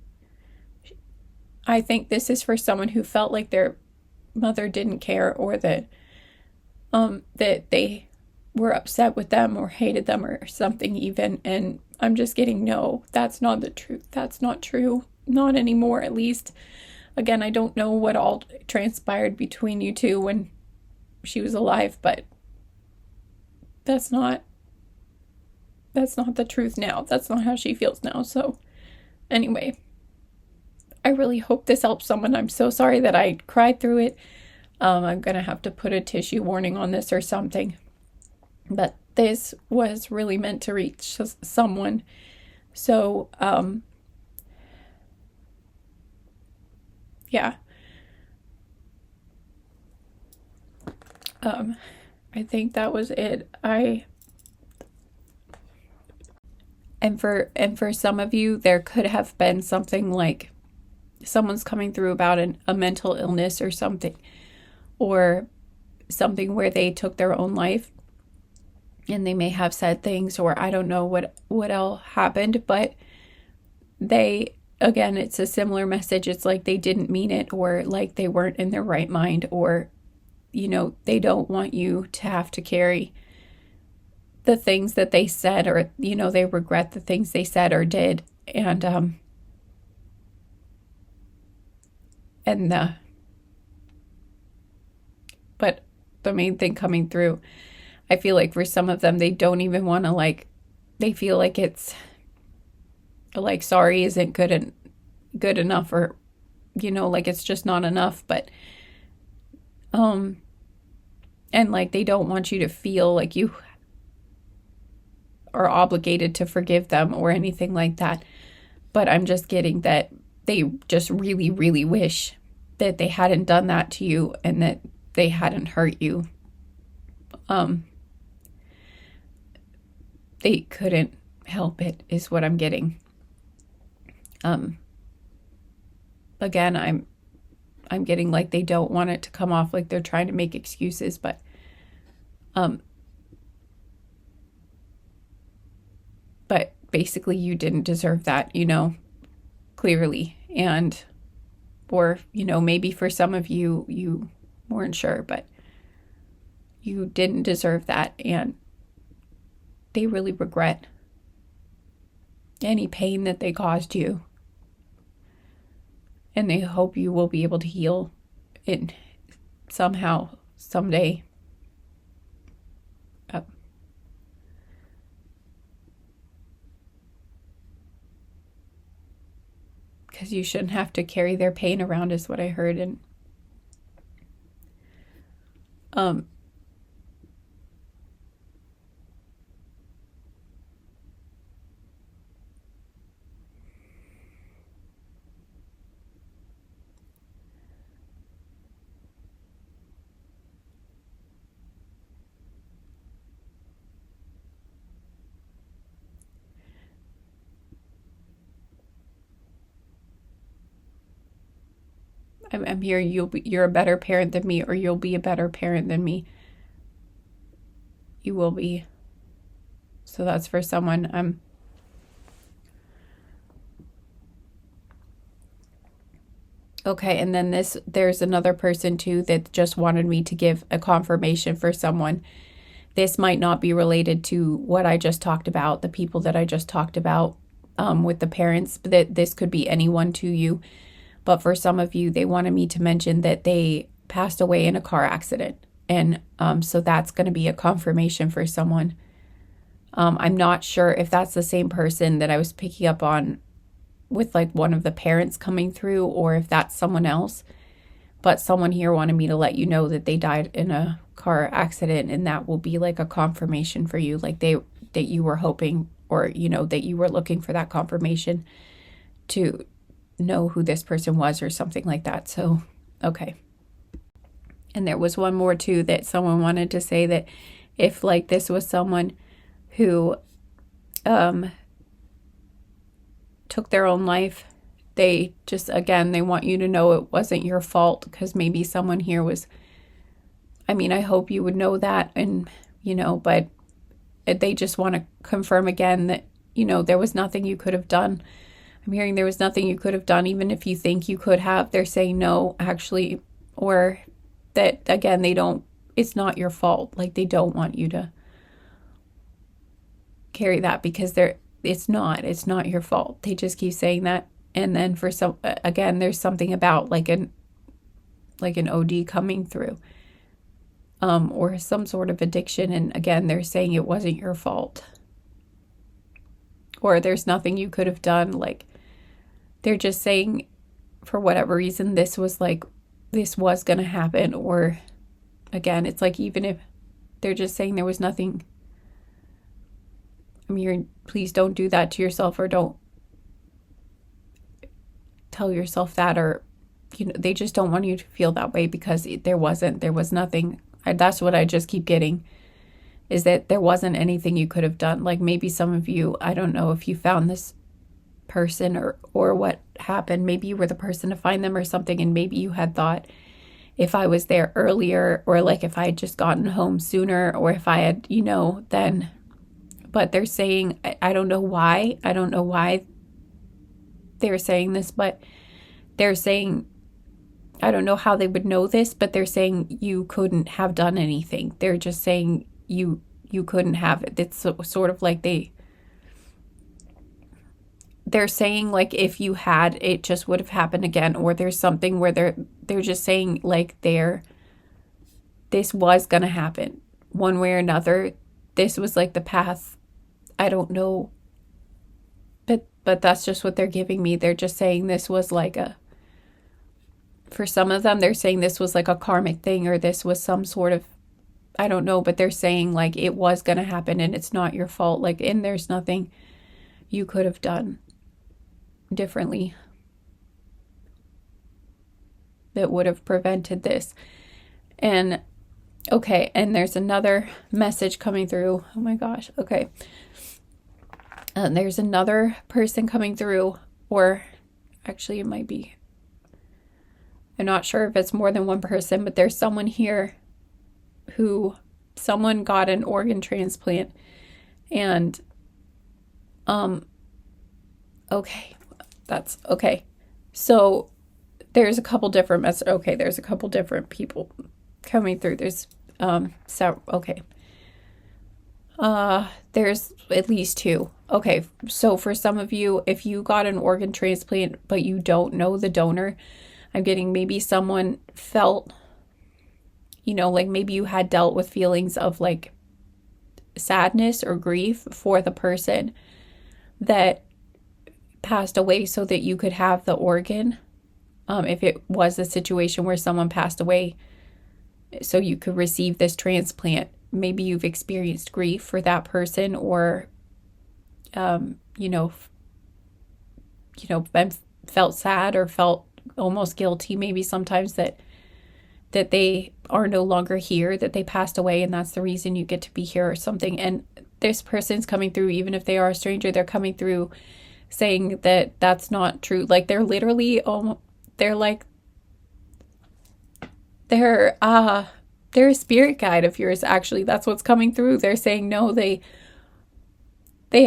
I think this is for someone who felt like their mother didn't care, or that they were upset with them or hated them or something even, and I'm just getting, no, that's not the truth. That's not true. Not anymore, at least. Again, I don't know what all transpired between you two when she was alive, but that's not the truth now. That's not how she feels now. So anyway, I really hope this helps someone. I'm so sorry that I cried through it. I'm going to have to put a tissue warning on this or something. But this was really meant to reach someone. So, yeah. I think that was it. And for some of you, there could have been something like someone's coming through about a mental illness or something where they took their own life, and they may have said things, or I don't know what all happened, but again, it's a similar message. It's like they didn't mean it, or like they weren't in their right mind, or, they don't want you to have to carry the things that they said, or, they regret the things they said or did. But the main thing coming through, I feel like for some of them, they don't even want to, they feel like it's like, sorry isn't good enough, or, it's just not enough. But, and they don't want you to feel like you are obligated to forgive them or anything like that. But I'm just getting that they just really, really wish that they hadn't done that to you, and that they hadn't hurt you. They couldn't help it, is what I'm getting. Again, I'm getting like they don't want it to come off like they're trying to make excuses, but basically you didn't deserve that, clearly. And, or, maybe for some of you, you weren't sure, but you didn't deserve that. And they really regret any pain that they caused you. And they hope you will be able to heal it somehow, someday. Because you shouldn't have to carry their pain around, is what I heard. And I'm here. You're a better parent than me, or you'll be a better parent than me. You will be. So that's for someone. Okay, and then there's another person too that just wanted me to give a confirmation for someone. This might not be related to what I just talked about, the people that I just talked about with the parents, but that this could be anyone to you. But for some of you, they wanted me to mention that they passed away in a car accident. And so that's going to be a confirmation for someone. I'm not sure if that's the same person that I was picking up on with like one of the parents coming through, or if that's someone else. But someone here wanted me to let you know that they died in a car accident, and that will be like a confirmation for you, like that you were hoping, or that you were looking for that confirmation to know who this person was or something like that. So, okay. And there was one more too that someone wanted to say that if like this was someone who took their own life, they just, again, they want you to know it wasn't your fault, because maybe someone here was, I hope you would know that, and but they just want to confirm again that there was nothing you could have done. I'm hearing there was nothing you could have done, even if you think you could have. They're saying no, actually, or that, again, it's not your fault. Like, they don't want you to carry that, because it's not your fault. They just keep saying that. And then for some, again, there's something about like an OD coming through, or some sort of addiction. And again, they're saying it wasn't your fault, or there's nothing you could have done. Like, they're just saying for whatever reason, this was going to happen. Or again, it's like, even if they're just saying there was nothing, please don't do that to yourself, or don't tell yourself that, or, they just don't want you to feel that way, because there was nothing. That's what I just keep getting, is that there wasn't anything you could have done. Like, maybe some of you, I don't know if you found this person or what happened. Maybe you were the person to find them or something, and maybe you had thought, if I was there earlier, or like if I had just gotten home sooner, or if I had, then. But they're saying, I don't know why they're saying this, but they're saying, I don't know how they would know this, but they're saying you couldn't have done anything. They're just saying you couldn't have it. It's sort of like they're saying like if you had, it just would have happened again. Or there's something where they're just saying like this was going to happen one way or another. This was like the path. I don't know. But that's just what they're giving me. They're just saying this was like for some of them, they're saying this was like a karmic thing, or this was some sort of, I don't know, but they're saying like it was going to happen and it's not your fault. Like, and there's nothing you could have done differently that would have prevented this. And okay, and there's another message coming through. Oh my gosh. Okay. And there's another person coming through, or actually it might be, I'm not sure if it's more than one person, but there's someone here someone got an organ transplant. And okay, that's okay. So there's a couple different there's a couple different people coming through. There's okay. There's at least two. Okay, so for some of you, if you got an organ transplant but you don't know the donor, I'm getting maybe someone felt, like maybe you had dealt with feelings of like sadness or grief for the person that passed away so that you could have the organ. If it was a situation where someone passed away so you could receive this transplant, maybe you've experienced grief for that person, or been felt sad or felt almost guilty maybe sometimes that they are no longer here, that they passed away, and that's the reason you get to be here or something. And this person's coming through, even if they are a stranger, they're coming through saying that that's not true. Like they're literally, they're a spirit guide of yours, actually. That's what's coming through. They're saying no, they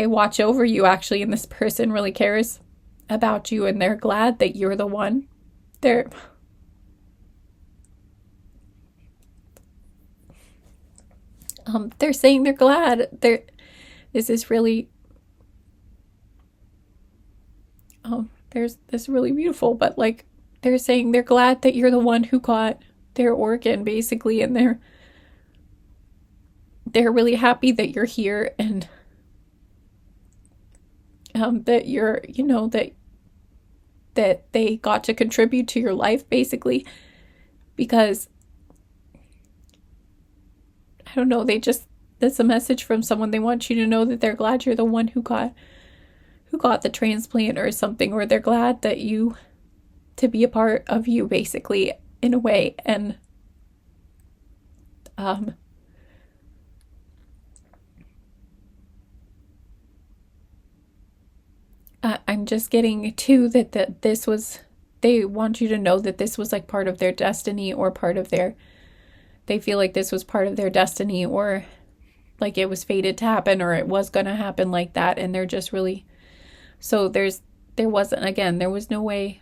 watch over you, actually, and this person really cares about you, and they're glad that you're the one. They're saying they're glad. This is really there's this really beautiful, but like they're saying they're glad that you're the one who got their organ, basically, and they're really happy that you're here, and that you're, that they got to contribute to your life, basically, because I don't know, that's a message from someone. They want you to know that they're glad you're the one who got the transplant or something, or they're glad that to be a part of you, basically, in a way. And I'm just getting too that they want you to know that this was like part of their destiny, or they feel like this was part of their destiny, or like it was fated to happen, or it was going to happen like that. And they're just really, so there was no way,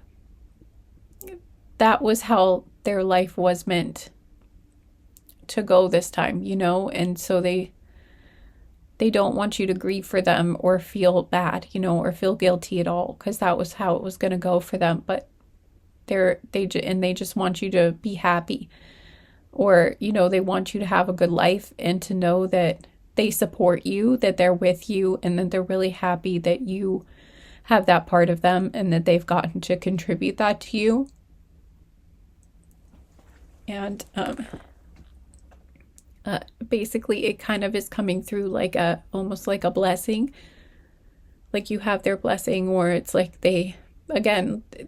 that was how their life was meant to go this time, and so they don't want you to grieve for them or feel bad, or feel guilty at all, because that was how it was going to go for them. But they just want you to be happy, or, they want you to have a good life, and to know that they support you, that they're with you, and that they're really happy that you have that part of them, and that they've gotten to contribute that to you. And basically it kind of is coming through like almost like a blessing, like you have their blessing, or it's like they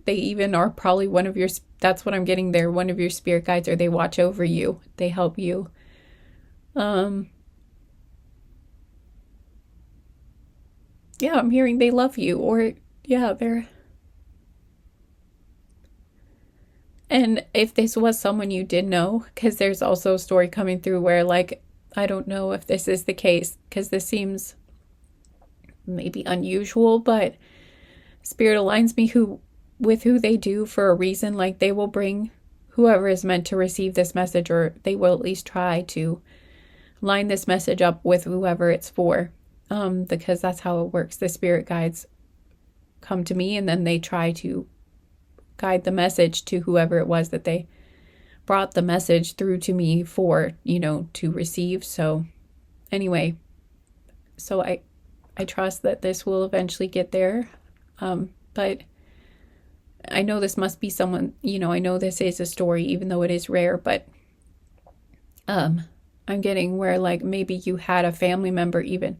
even are probably one of your, that's what I'm getting, they're one of your spirit guides, or they watch over you, they help you. Yeah, I'm hearing they love you, or they're, and if this was someone you did know, because there's also a story coming through where, like, I don't know if this is the case, because this seems maybe unusual, but Spirit aligns me with who they do for a reason. Like, they will bring whoever is meant to receive this message, or they will at least try to line this message up with whoever it's for, because that's how it works. The spirit guides come to me, and then they try to guide the message to whoever it was that they brought the message through to me for, to receive. So anyway, so I trust that this will eventually get there. But I know this must be someone, I know this is a story, even though it is rare, but I'm getting where, like, maybe you had a family member even,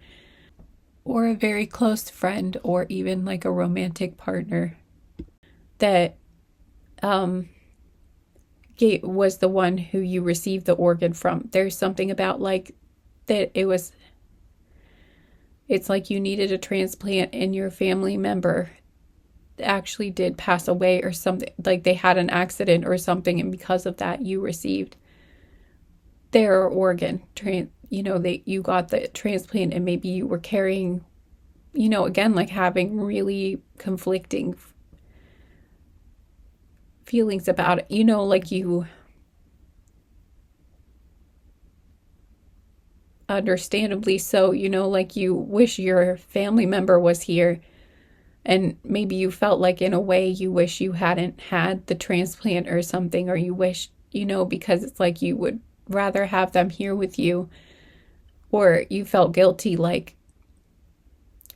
or a very close friend, or even like a romantic partner that was the one who you received the organ from. There's something about, like, that it It's like you needed a transplant and your family member actually did pass away or something, like they had an accident or something, and because of that you received their organ. You got the transplant, and maybe you were carrying, again, like having really conflicting feelings about it, like you understandably so, like you wish your family member was here, and maybe you felt like in a way you wish you hadn't had the transplant or something, or you wish, because it's like you would rather have them here with you, or you felt guilty. Like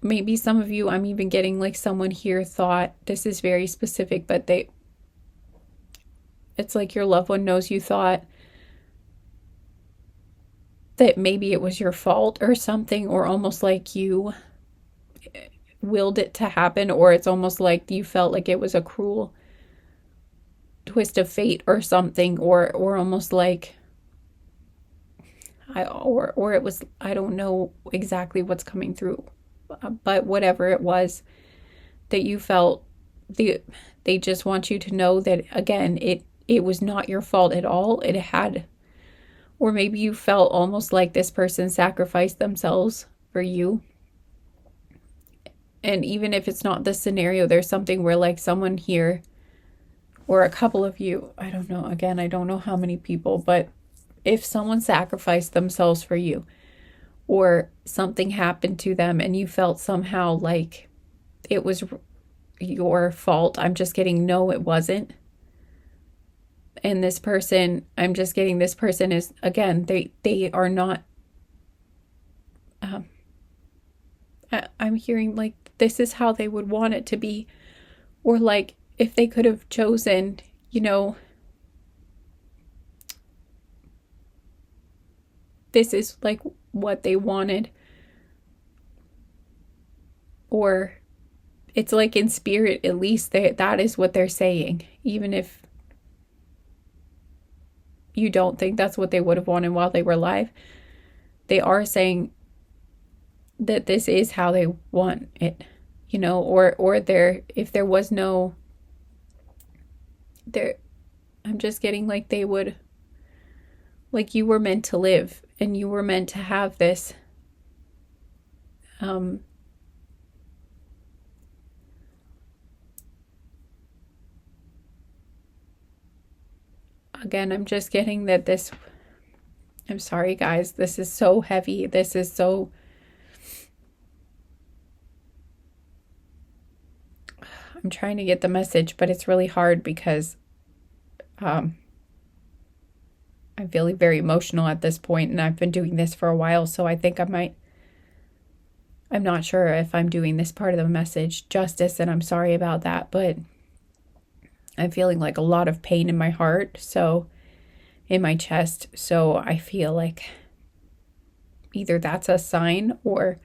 maybe some of you, I'm even getting like someone here thought, this is very specific, but it's like your loved one knows you thought that maybe it was your fault or something, or almost like you willed it to happen, or it's almost like you felt like it was a cruel twist of fate or something, or almost like or it was, I don't know exactly what's coming through, but whatever it was that you felt, they just want you to know that again, it was not your fault at all. It had, or maybe you felt almost like this person sacrificed themselves for you. And even if it's not this scenario, there's something where like someone here or a couple of you, I don't know, again, I don't know how many people, but if someone sacrificed themselves for you, or something happened to them and you felt somehow like it was your fault, I'm just getting, no, it wasn't. And this person, I'm just getting, this person is, again, they are not, I'm hearing like this is how they would want it to be. Or like if they could have chosen, this is like what they wanted. Or it's like in spirit, at least that is what they're saying. Even if you don't think that's what they would have wanted while they were alive, they are saying that this is how they want it, or if there was no there, I'm just getting like they would, like you were meant to live and you were meant to have this again, I'm just getting that this, I'm sorry guys, this is so heavy. This is so, I'm trying to get the message, but it's really hard because I'm feeling very emotional at this point, and I've been doing this for a while, so I think I'm not sure if I'm doing this part of the message justice, and I'm sorry about that, but I'm feeling like a lot of pain in my heart, so in my chest, so I feel like either that's a sign or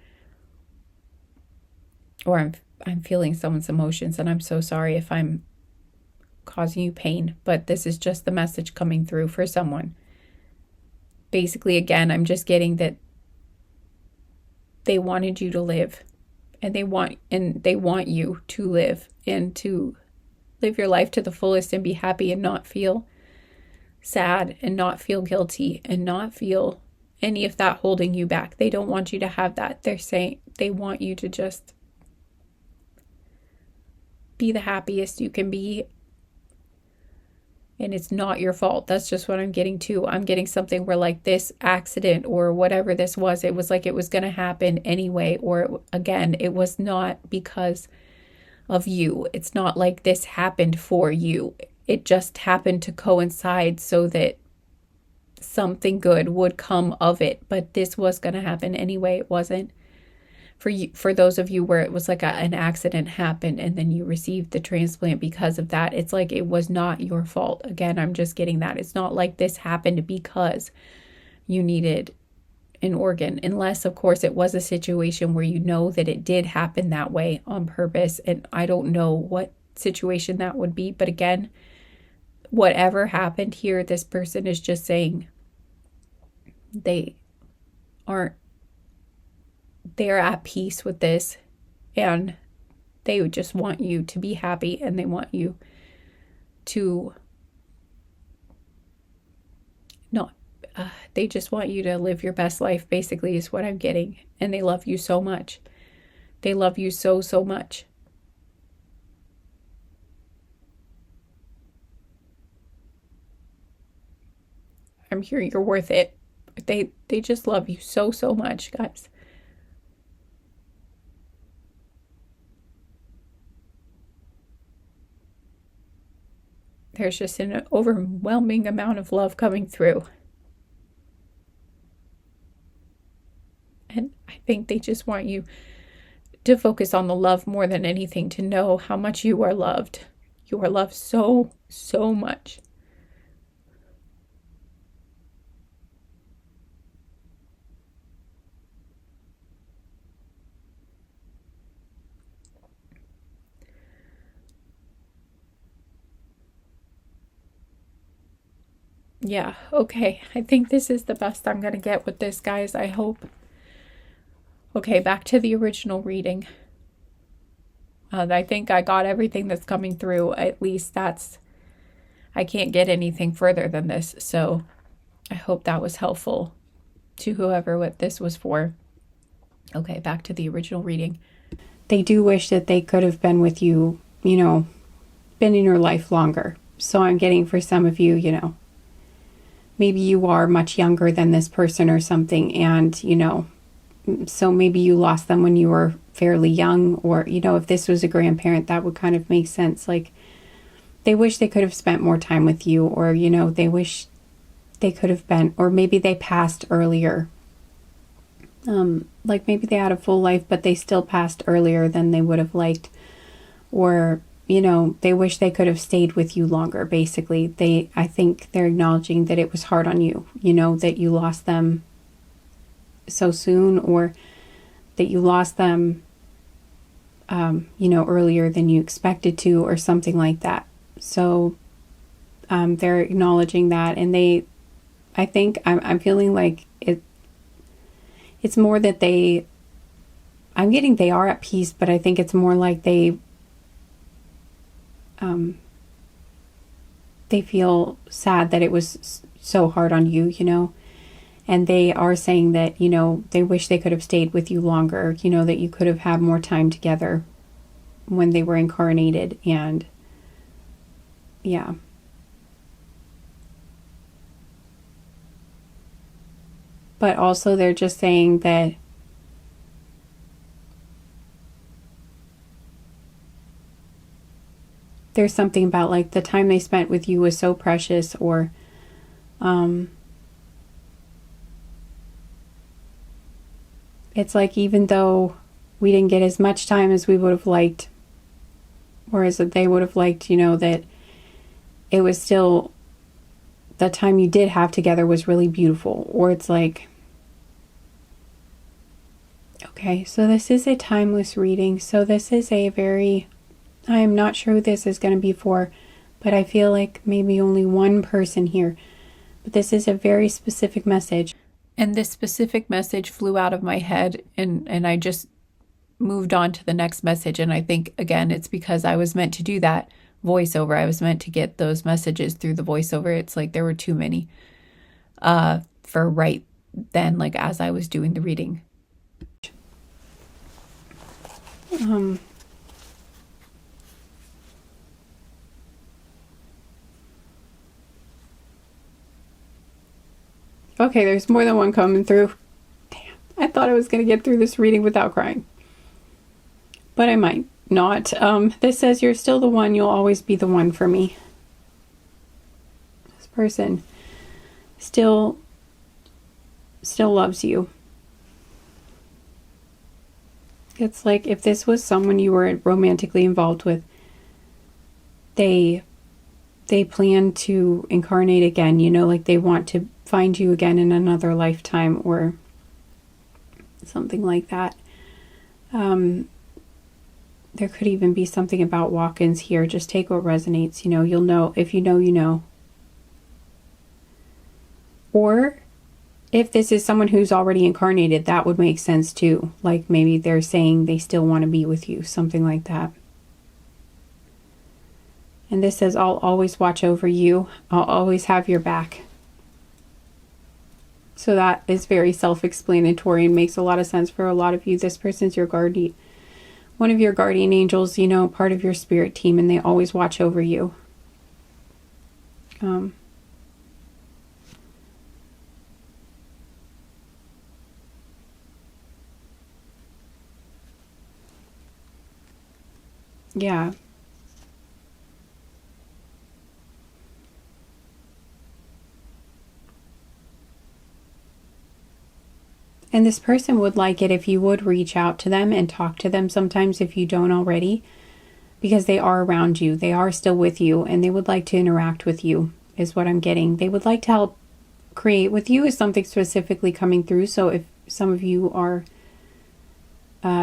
I'm feeling someone's emotions, and I'm so sorry if I'm causing you pain, but this is just the message coming through for someone. Basically, again, I'm just getting that they wanted you to live, and they want you to live and to live your life to the fullest and be happy and not feel sad and not feel guilty and not feel any of that holding you back. They don't want you to have that. They're saying they want you to just be the happiest you can be. And it's not your fault. That's just what I'm getting to. I'm getting something where like this accident or whatever this was, it was like it was going to happen anyway. Or again, it was not because of you. It's not like this happened for you. It just happened to coincide so that something good would come of it. But this was going to happen anyway. It wasn't for you, for those of you where it was like an accident happened and then you received the transplant because of that. It's like it was not your fault. Again, I'm just getting that. It's not like this happened because you needed an organ, unless of course it was a situation where you know that it did happen that way on purpose. And I don't know what situation that would be. But again, whatever happened here, this person is just saying they aren't they're at peace with this, and they would just want you to be happy, and they want you to not, they just want you to live your best life, basically, is what I'm getting. And they love you so much. They love you so, so much. I'm hearing you're worth it. They just love you so, so much, guys. There's just an overwhelming amount of love coming through. And I think they just want you to focus on the love more than anything, to know how much you are loved. You are loved so, so much. Yeah, okay. I think this is the best I'm going to get with this, guys. I hope. Okay, back to the original reading. I think I got everything that's coming through. At least I can't get anything further than this. So I hope that was helpful to whoever what this was for. Okay, back to the original reading. They do wish that they could have been with you, been in your life longer. So I'm getting for some of you, maybe you are much younger than this person or something, and, so maybe you lost them when you were fairly young, or, if this was a grandparent, that would kind of make sense. Like, they wish they could have spent more time with you, or, they wish they could have been, or maybe they passed earlier. Like maybe they had a full life, but they still passed earlier than they would have liked, or they wish they could have stayed with you longer. Basically, I think they're acknowledging that it was hard on you, that you lost them so soon, or that you lost them, earlier than you expected to, or something like that. So, they're acknowledging that, and I think I'm feeling like it's more that I'm getting they are at peace, but I think it's more like they feel sad that it was so hard on you, and they are saying that, they wish they could have stayed with you longer, that you could have had more time together when they were incarnated, and yeah. But also they're just saying that there's something about like the time they spent with you was so precious, or it's like even though we didn't get as much time as we would have liked, or as they would have liked, that it was still, the time you did have together was really beautiful. Or it's like, okay, so this is a timeless reading. So this is a very, I am not sure who this is going to be for, but I feel like maybe only one person here. But this is a very specific message. And this specific message flew out of my head, and I just moved on to the next message. And I think, again, it's because I was meant to do that voiceover. I was meant to get those messages through the voiceover. It's like there were too many for right then, like as I was doing the reading. Okay, there's more than one coming through. Damn, I thought I was going to get through this reading without crying. But I might not. This says, you're still the one, you'll always be the one for me. This person still loves you. It's like if this was someone you were romantically involved with, they plan to incarnate again, like they want to find you again in another lifetime, or something like that. There could even be something about walk-ins here. Just take what resonates, you'll know. If you know, you know. Or if this is someone who's already incarnated, that would make sense too. Like maybe they're saying they still want to be with you, something like that. And this says, I'll always watch over you. I'll always have your back. So that is very self-explanatory and makes a lot of sense for a lot of you. This person's your guardian, one of your guardian angels, you know, part of your spirit team, and they always watch over you. Yeah. And this person would like it if you would reach out to them and talk to them sometimes if you don't already, because they are around you. They are still with you, and they would like to interact with you, is what I'm getting. They would like to help create with you, is something specifically coming through. So if some of you are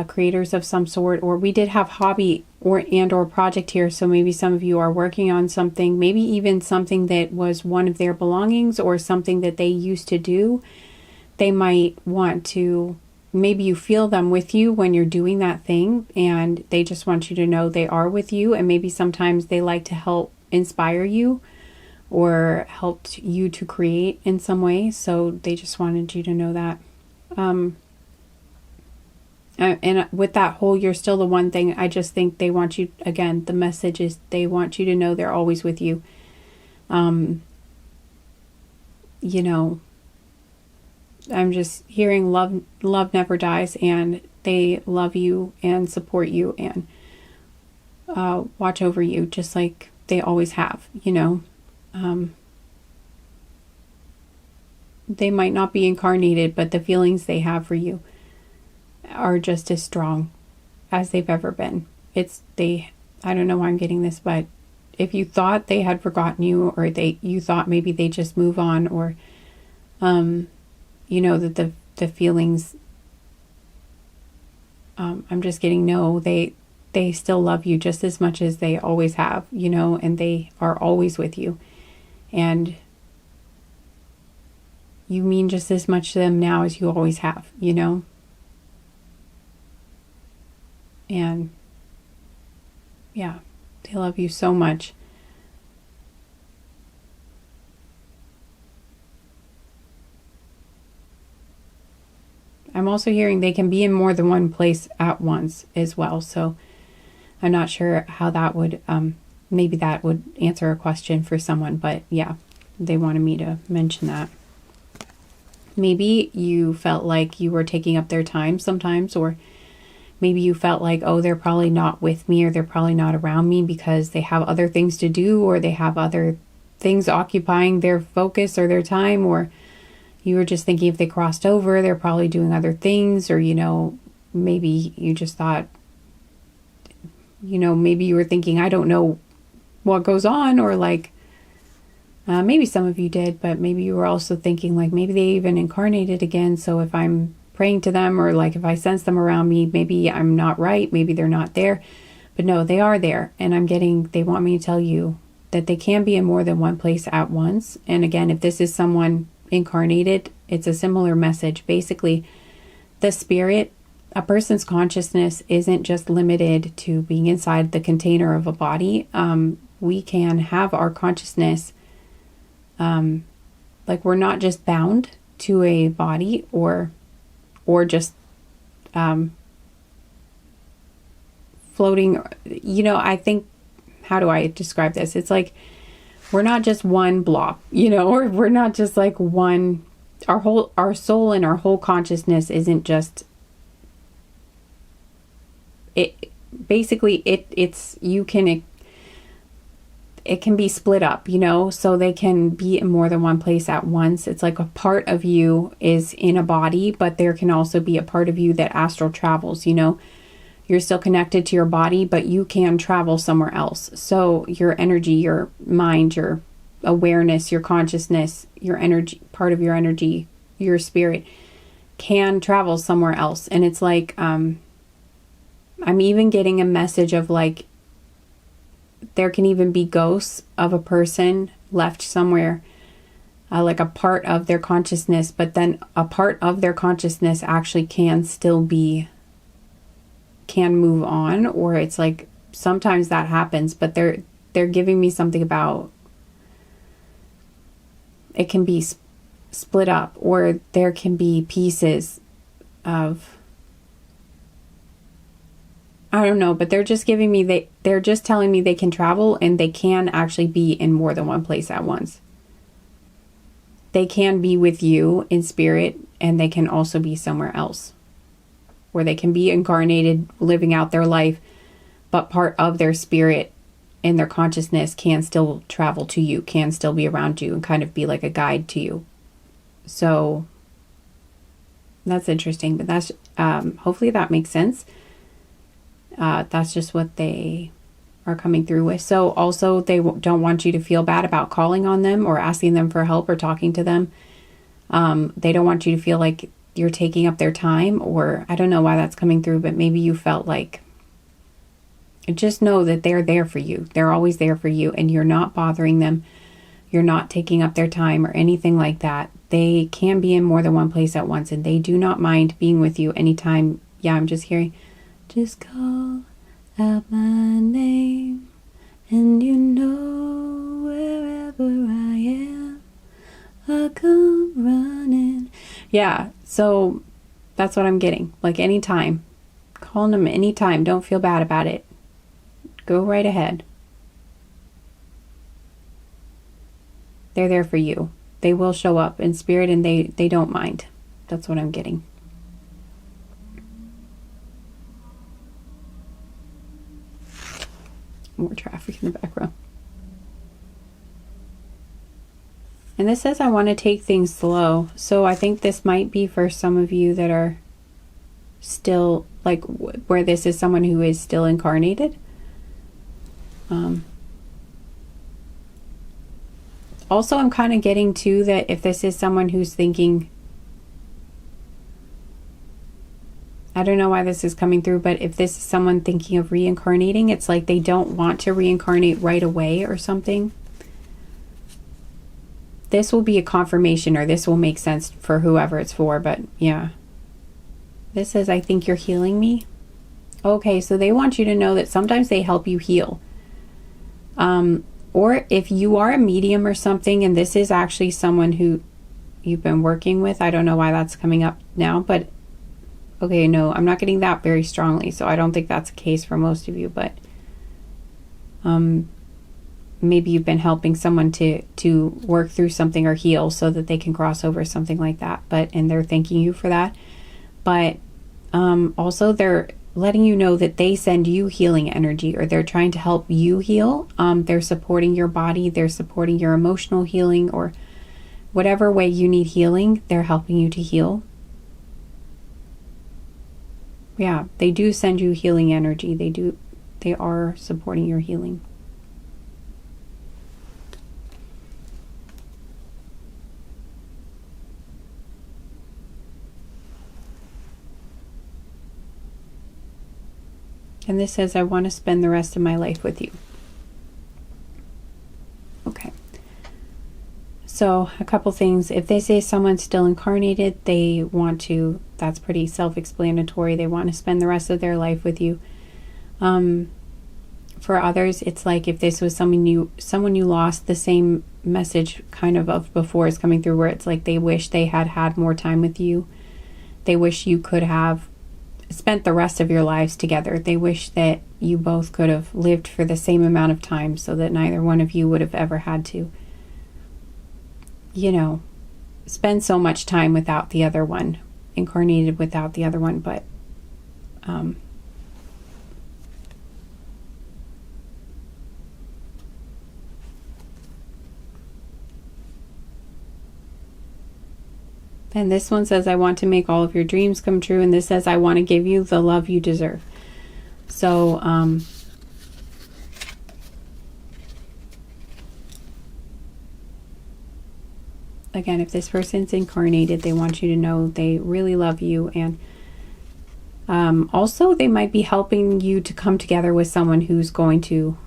creators of some sort, or we did have hobby or project here, so maybe some of you are working on something, maybe even something that was one of their belongings or something that they used to do. They might want to, maybe you feel them with you when you're doing that thing, and they just want you to know they are with you. And maybe sometimes they like to help inspire you or help you to create in some way. So they just wanted you to know that. And with that whole "you're still the one" thing, I just think they want you, again, the message is they want you to know they're always with you. You know, I'm just hearing love never dies, and they love you and support you and watch over you just like they always have, you know. They might not be incarnated, but the feelings they have for you are just as strong as they've ever been. I don't know why I'm getting this, but if you thought they had forgotten you, or you thought maybe they just move on, or you know, that the feelings, I'm just getting, no, they still love you just as much as they always have, you know, and they are always with you, and you mean just as much to them now as you always have, you know. And yeah, they love you so much. I'm also hearing they can be in more than one place at once as well. So I'm not sure how that would, maybe that would answer a question for someone, but yeah, they wanted me to mention that. Maybe you felt like you were taking up their time sometimes, or maybe you felt like, oh, they're probably not with me, or they're probably not around me because they have other things to do, or they have other things occupying their focus or their time, or you were just thinking if they crossed over, they're probably doing other things, or, you know, maybe you just thought, you know, maybe you were thinking, I don't know what goes on, or like, maybe some of you did, but maybe you were also thinking like, maybe they even incarnated again. So if I'm praying to them, or like if I sense them around me, maybe I'm not right, maybe they're not there. But no, they are there. And they want me to tell you that they can be in more than one place at once. And again, if this is someone incarnated, it's a similar message. Basically, the spirit, a person's consciousness isn't just limited to being inside the container of a body. We can have our consciousness, like we're not just bound to a body, or just floating, you know. I think, how do I describe this? It's like we're not just one blob, you know, or we're not just like one, our soul and our whole consciousness isn't just it. Basically, it can be split up, you know, so they can be in more than one place at once. It's like a part of you is in a body, but there can also be a part of you that astral travels, you know. You're still connected to your body, but you can travel somewhere else. So your energy, your mind, your awareness, your consciousness, your energy, part of your energy, your spirit can travel somewhere else. And it's like, I'm even getting a message of like, there can even be ghosts of a person left somewhere like a part of their consciousness, but then a part of their consciousness actually can move on, or it's like sometimes that happens, but they're giving me something about it can be split up, or there can be pieces of, I don't know, but they're just giving me, they're just telling me they can travel and they can actually be in more than one place at once. They can be with you in spirit, and they can also be somewhere else, or they can be incarnated living out their life, but part of their spirit and their consciousness can still travel to you, can still be around you and kind of be like a guide to you. So that's interesting, but that's hopefully that makes sense. That's just what they are coming through with. So also they don't want you to feel bad about calling on them or asking them for help or talking to them. They don't want you to feel like you're taking up their time, or I don't know why that's coming through, but maybe you felt like, just know that they're there for you. They're always there for you, and you're not bothering them. You're not taking up their time or anything like that. They can be in more than one place at once, and they do not mind being with you anytime. Yeah, I'm just hearing, just call out my name, and you know wherever I am, I'll come running. Yeah, so that's what I'm getting. Like anytime. Calling them anytime. Don't feel bad about it. Go right ahead. They're there for you. They will show up in spirit, and they don't mind. That's what I'm getting. More traffic in the background. And this says, I want to take things slow. So I think this might be for some of you that are still, like, where this is someone who is still incarnated. Also, I'm kind of getting too that if this is someone who's thinking, I don't know why this is coming through, but if this is someone thinking of reincarnating, it's like they don't want to reincarnate right away or something. This will be a confirmation, or this will make sense for whoever it's for, but yeah. This says, I think you're healing me. Okay, so they want you to know that sometimes they help you heal. Or if you are a medium or something, and this is actually someone who you've been working with, I don't know why that's coming up now, but okay, no, I'm not getting that very strongly, so I don't think that's the case for most of you, but maybe you've been helping someone to work through something or heal so that they can cross over, something like that, and they're thanking you for that. But also they're letting you know that they send you healing energy, or they're trying to help you heal. They're supporting your body, they're supporting your emotional healing, or whatever way you need healing, they're helping you to heal. Yeah, they do send you healing energy. They are supporting your healing. And this says, I want to spend the rest of my life with you. Okay. So a couple things. If this is someone still incarnated, they want to, that's pretty self-explanatory. They want to spend the rest of their life with you. For others, it's like if this was someone you lost, the same message kind of before is coming through, where it's like they wish they had more time with you. They wish you could have spent the rest of your lives together. They wish that you both could have lived for the same amount of time, so that neither one of you would have ever had to, spend so much time without the other one, incarnated without the other one. But and this one says, I want to make all of your dreams come true. And this says, I want to give you the love you deserve. So, again, if this person's incarnated, they want you to know they really love you. And also, they might be helping you to come together with someone who's going to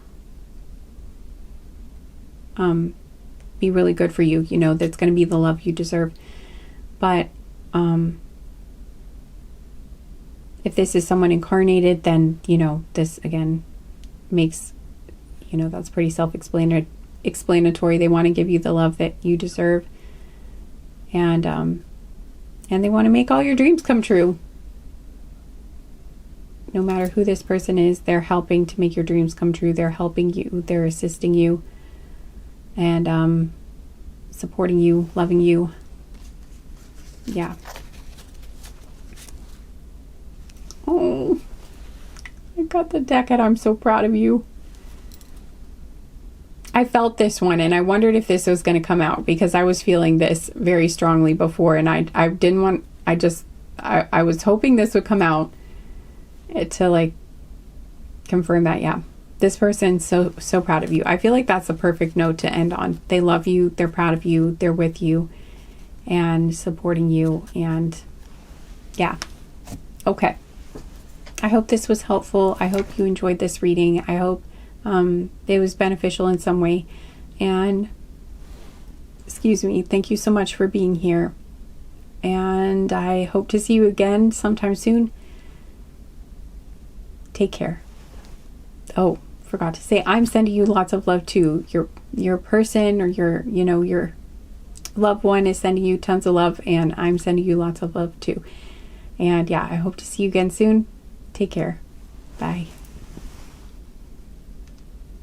be really good for you. You know, that's going to be the love you deserve. But if this is someone incarnated, then, you know, this again makes, you know, that's pretty self-explanatory. They want to give you the love that you deserve. And they want to make all your dreams come true. No matter who this person is, they're helping to make your dreams come true. They're helping you. They're assisting you. And supporting you, loving you. Yeah. Oh, I got the deck and I'm so proud of you. I felt this one and I wondered if this was going to come out because I was feeling this very strongly before, and I didn't want, I was hoping this would come out to like confirm that, yeah, this person's so proud of you. I feel like that's the perfect note to end on. They love you, they're proud of you, they're with you and supporting you, and yeah. Okay. I hope this was helpful. I hope you enjoyed this reading. I hope it was beneficial in some way. And excuse me, thank you so much for being here. And I hope to see you again sometime soon. Take care. Oh, forgot to say, I'm sending you lots of love too. Your person or your loved one is sending you tons of love, and I'm sending you lots of love too. And yeah, I hope to see you again soon. Take care. Bye.